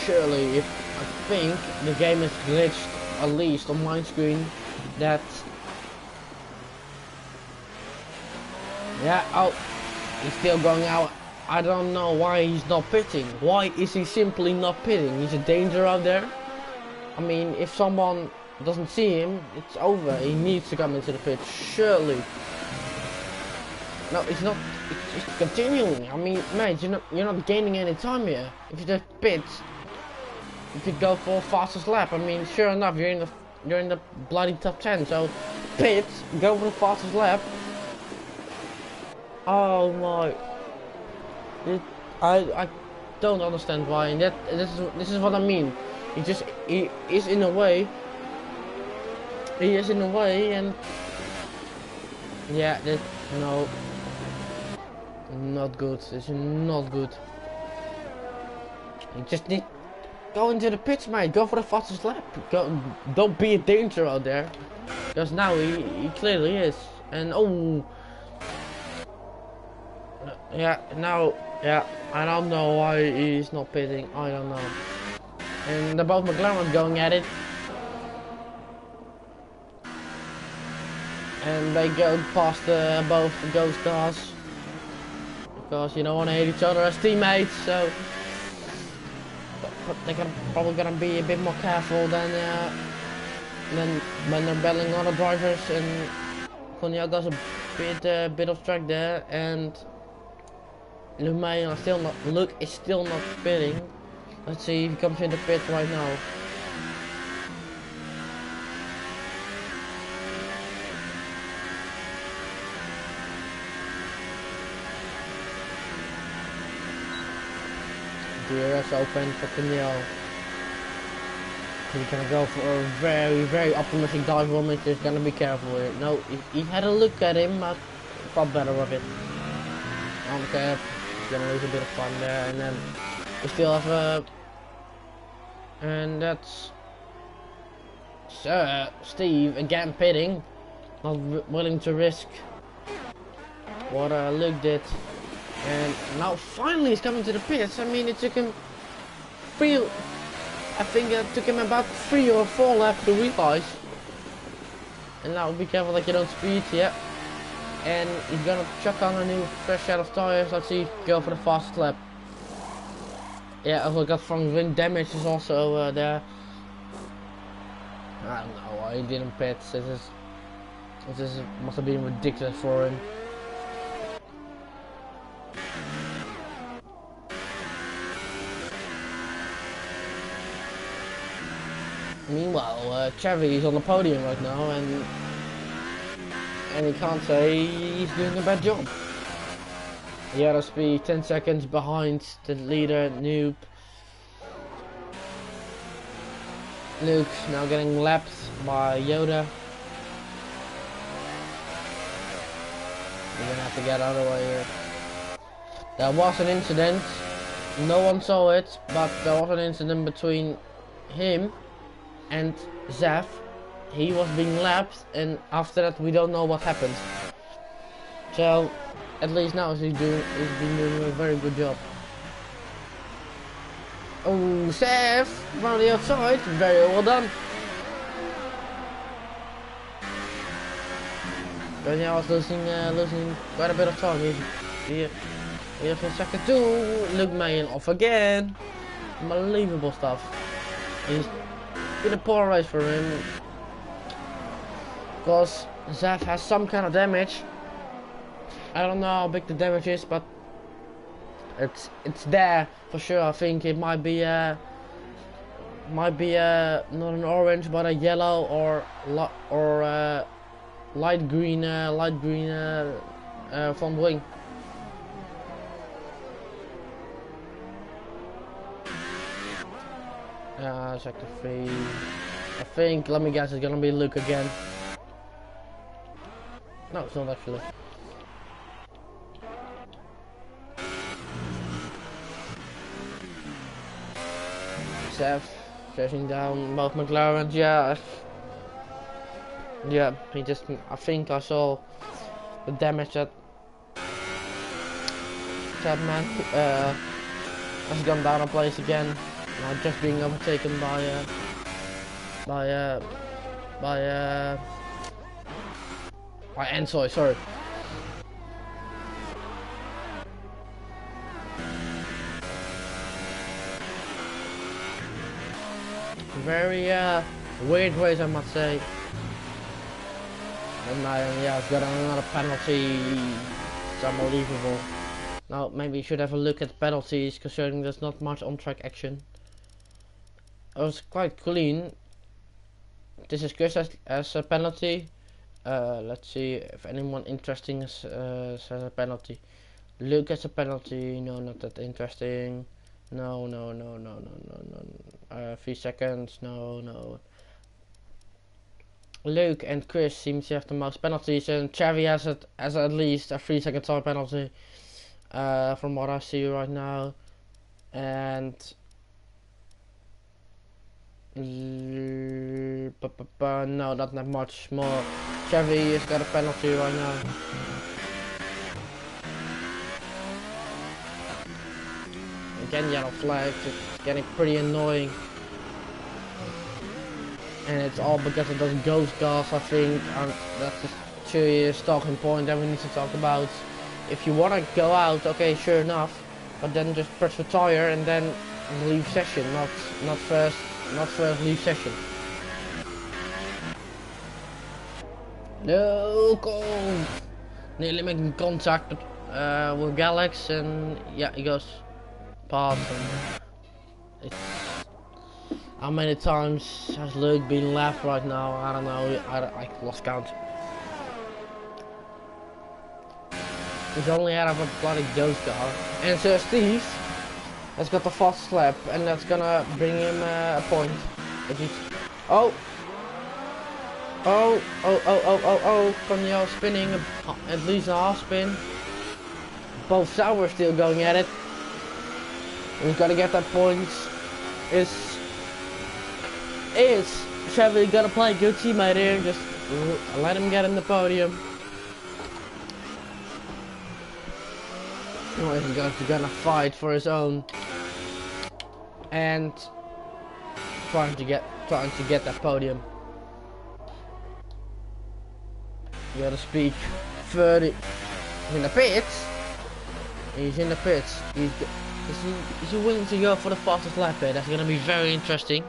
Surely, if I think the game is glitched, at least on my screen, that yeah, oh, he's still going out. I don't know why he's not pitting. Why is he simply not pitting? He's a danger out there. I mean, if someone doesn't see him, it's over. He needs to come into the pit, surely. No, it's not. It's just continuing. I mean, mate, you're not gaining any time here. If you just pit, if you go for fastest lap, I mean, sure enough, you're in the bloody top 10. So, pit, go for the fastest lap. Oh my! I don't understand why. And this is what I mean. He is in a way. He is in a way, and yeah, no, not good. This is not good. You just need go into the pits, mate. Go for the fastest lap. Don't be a danger out there, because now he clearly is. And oh, yeah, now yeah, I don't know why he's not pitting. I don't know. And they're both McLaren going at it. And they go past both ghost cars. Because you don't want to hate each other as teammates, so but they're probably gonna be a bit more careful than when they're battling other drivers. And Konya does a bit of track there, and Luke is still not pitting. Let's see if he comes in the pit right now. DRS open for Kenyal. He's gonna go for a very optimistic dive on it. Just gonna be careful here. No, he had a look at him, but thought better of it. Okay, he's gonna lose a bit of fun there, and then we still have a, and that's Sir Steve again pitting, not willing to risk what Luke did, and now finally he's coming to the pits. I mean, it took him I think it took him about 3 or 4 laps to realize. And now be careful that you don't speed yet. And he's gonna chuck on a new fresh set of tires. Let's see, go for the fastest lap. Yeah, also got front wing damage is also there. I don't know why he didn't pit. This must have been ridiculous for him. Meanwhile, Chevy is on the podium right now, and he can't say he's doing a bad job. The other speed 10 seconds behind the leader, Noob. Luke now getting lapped by Yoda. You're gonna have to get out of the way here. There was an incident. No one saw it, but there was an incident between him and Zaf. He was being lapped, and after that we don't know what happened. So at least now he's been doing a very good job. Oh, Zaf from the outside, very well done. But yeah, I was losing quite a bit of time. Here for second 2, Luke Mayen off again. Unbelievable stuff. He's been a poor race for him, because Zaf has some kind of damage. I don't know how big the damage is, but it's there for sure. I think it might be not an orange, but a yellow or light green front wing. Sector 3. I think, let me guess, it's gonna be Luke again. No, it's not actually. Seth chasing down both McLarens. Yeah, he just, I think I saw the damage that man has gone down a place again. Just being overtaken by Ensoy, sorry. Very weird race, I must say. And yeah, I've got another penalty. It's unbelievable. Now maybe you should have a look at penalties, considering there's not much on-track action. It was quite clean. This is good as a penalty. Let's see if anyone interesting says a penalty. Luke as a penalty. No, not that interesting. No. 3 seconds. No. Luke and Chris seem to have the most penalties, and Chevy has at least a 3-second time penalty. From what I see right now, and no, not that much more. Chevy has got a penalty right now. Again, yellow flag. It's getting pretty annoying, and it's all because of those ghost cars. I think that's a serious talking point that we need to talk about. If you want to go out, okay, sure enough, but then just press retire and then leave session, not first leave session. No goal. Nearly making contact with Galax, and yeah, he goes past. And how many times has Luke been left right now? I don't know. I lost count. He's only out of a bloody ghost car, and Sir Steve has got the fastest lap, and that's gonna bring him a point. If he's... Oh! Oh! Cornel spinning at least a half spin. Both Sauber still going at it. He's gotta get that point. Is Chevy gonna play good teammate here? Just let him get in the podium. He's gonna fight for his own and trying to get that podium. You gotta speak 30. He's in the pits. He's in the pits. Is he willing to go for the fastest lap here? That's gonna be very interesting.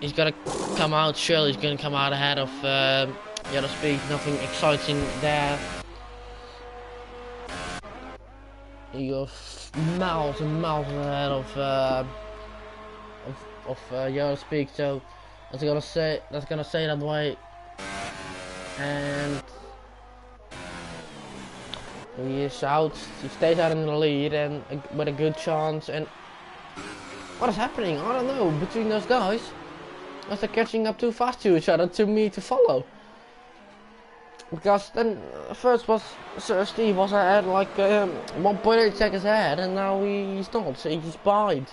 He's gonna come out. Surely he's gonna come out ahead of Yellow Speed. Nothing exciting there. He goes miles and miles ahead of Yellow Speed. So that's gonna say that way. And he is out. He stays out in the lead and with a good chance. And what is happening? I don't know between those guys. As they're catching up too fast to each other to me to follow. Because then first was Sir Steve was ahead like 1.8 seconds ahead, and now he's not. So he's behind.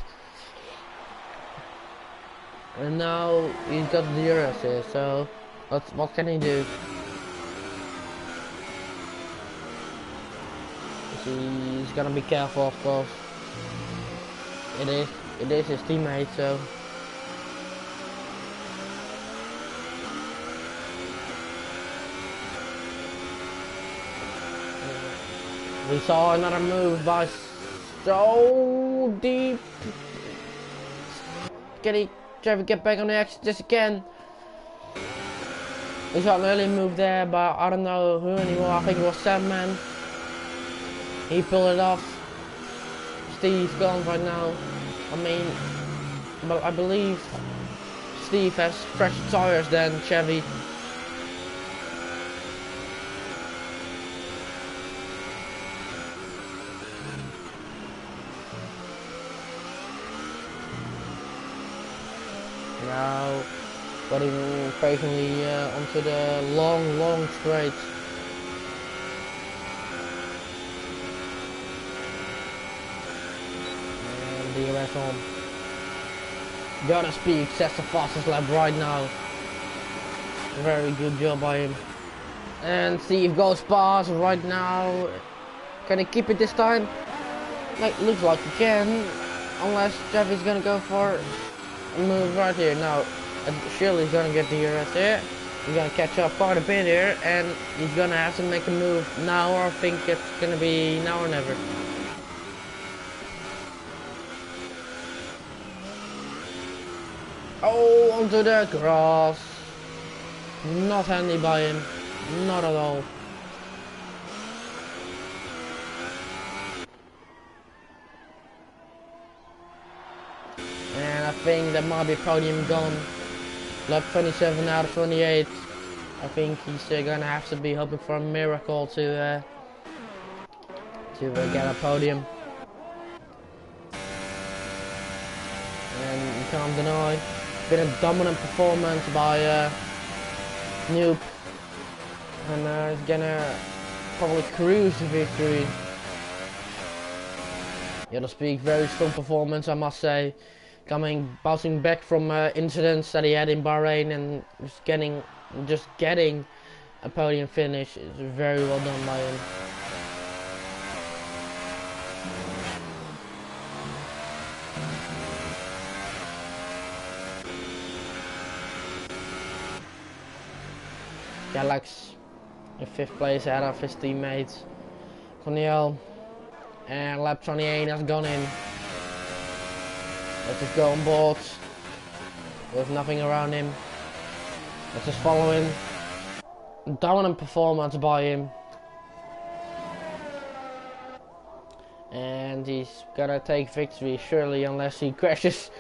And now he's got the DRS here. So what can he do? He's gonna be careful, of course. It is his teammate, so. We saw another move by so deep. Can he try to get back on the action just again? We saw an early move there, but I don't know who anymore. I think it was Sandman. He pulled it off. Steve's gone right now. I mean, but I believe Steve has fresher tires than Chevy. Now, getting patiently onto the long straight. And DRS on. Gotta speak, that's the fastest lap right now. Very good job by him. And Steve goes past right now. Can he keep it this time? Like, looks like he can. Unless Jeffy's gonna go for move right here. Now Shirley's gonna get the DRS here. He's gonna catch up quite a bit here, and he's gonna have to make a move now, or I think it's gonna be now or never. Oh, onto the grass. Not handy by him, not at all. And I think that might be podium gone. Lap 27 out of 28. I think he's gonna have to be hoping for a miracle to get a podium. And you can't deny, been a dominant performance by Noob, and he's gonna probably cruise to victory. Yellow Speak, very strong performance, I must say. Bouncing back from incidents that he had in Bahrain and just getting a podium finish is very well done by him. Galax in 5th place out of his teammates. Cornel, and lap 28 has gone in. Let's just go on board with nothing around him. Let's just follow him. Dominant performance by him. And he's gonna take victory surely, unless he crashes.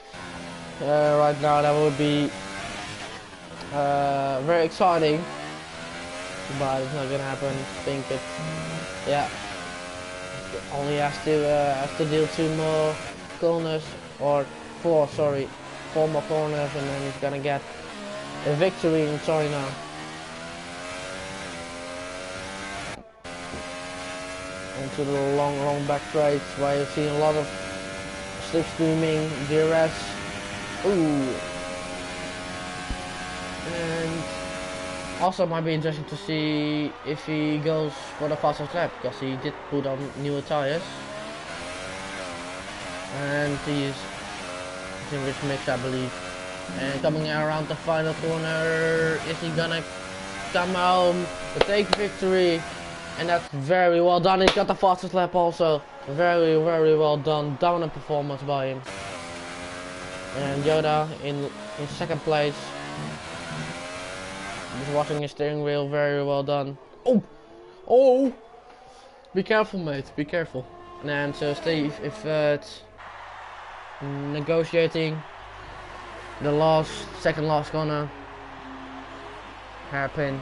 Right now that would be very exciting. But it's not gonna happen. I think it's, yeah. Only has to deal 2 more corners, or 4, sorry, 4 more corners, and then he's gonna get a victory in sorry now. Into the long back straight, where you've seen a lot of slipstreaming, DRS. Ooh. And also might be interesting to see if he goes for the fastest lap, because he did put on newer tires. And he's in rich mix, I believe. And coming around the final corner, is he gonna come home to take victory? And that's very well done. He's got the fastest lap also. Very well done. Dominant performance by him. And Yoda in second place. Just watching his steering wheel. Very well done. Oh! Oh! Be careful, mate. Be careful. And so Steve in third. Negotiating the second last corner. Hairpin.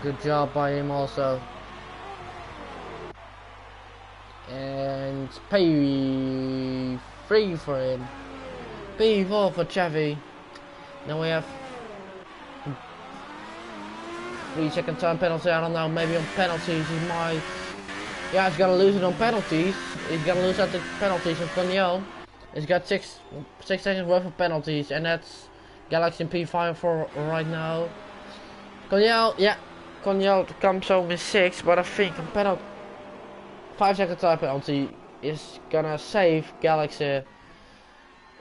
Good job by him also. And P3 for him. P4 for Chevy. Now we have 3-second time penalty. I don't know, maybe on penalties he might. Yeah, he's gonna lose it on penalties. He's gonna lose out the penalties on Coniel. He's got 6 seconds worth of penalties, and that's Galaxy P5 for right now. Coniel, yeah. Coniel comes home with 6, but I think a penalty, 5-second time penalty is gonna save Galaxy.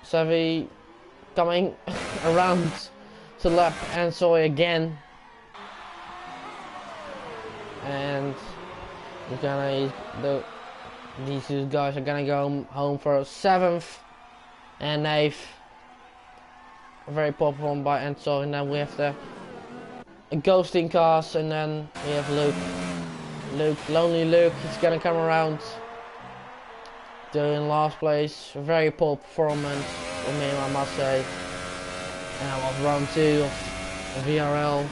Savvy coming around to lap and Soy again, and these two guys are gonna go home for 7th and 8th. Very poor performance by Enzo, and then we have the ghosting cars, and then we have Lonely Luke, he's gonna come around in last place. Very poor performance for me, I must say. And that was round 2 of VRL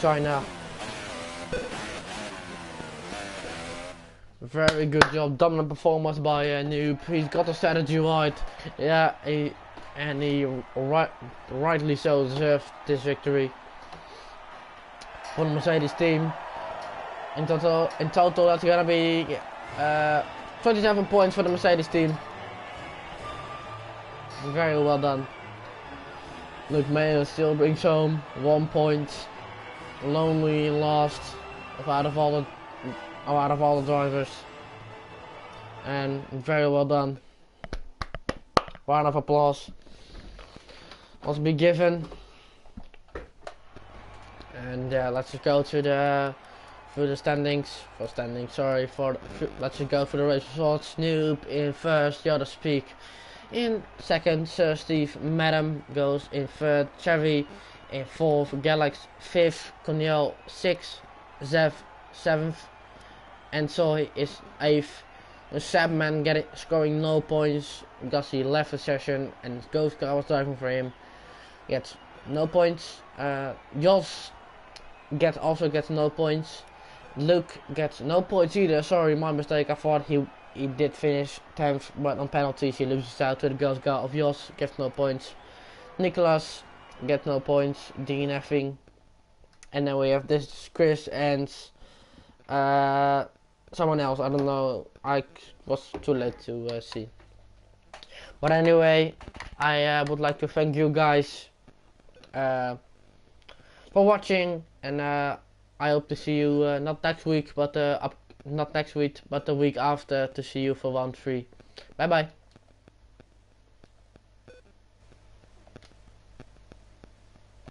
China. Very good job, dominant performance by Noob. He's got the strategy right. Yeah, he rightly so deserved this victory for the Mercedes team. In total, that's gonna be 27 points for the Mercedes team. Very well done. Luke Mayer still brings home 1 point. Lonely last out of all the drivers. And very well done. Round of applause must be given. And let's just go to the standings. Let's just go for the race results. Noob in first, Yoda Speak in second, Sir Steve Madam goes in third, Chevy in fourth, Galax 5th, Coniel 6th, Zev 7th, and Soy is 8th. Sabman scoring no points because he left the session and Ghost Car was driving for him. Gets no points. Jos also gets no points. Luke gets no points either. Sorry, my mistake. I thought he did finish 10th, but on penalties he loses out to the Ghost Car of Jos. Gets no points. Nicholas gets no points. Dean Effing. And then we have this Chris and someone else. I don't know. I was too late to see. But anyway, I would like to thank you guys for watching, and I hope to see you not next week, but the week after, to see you for round 3. Bye bye.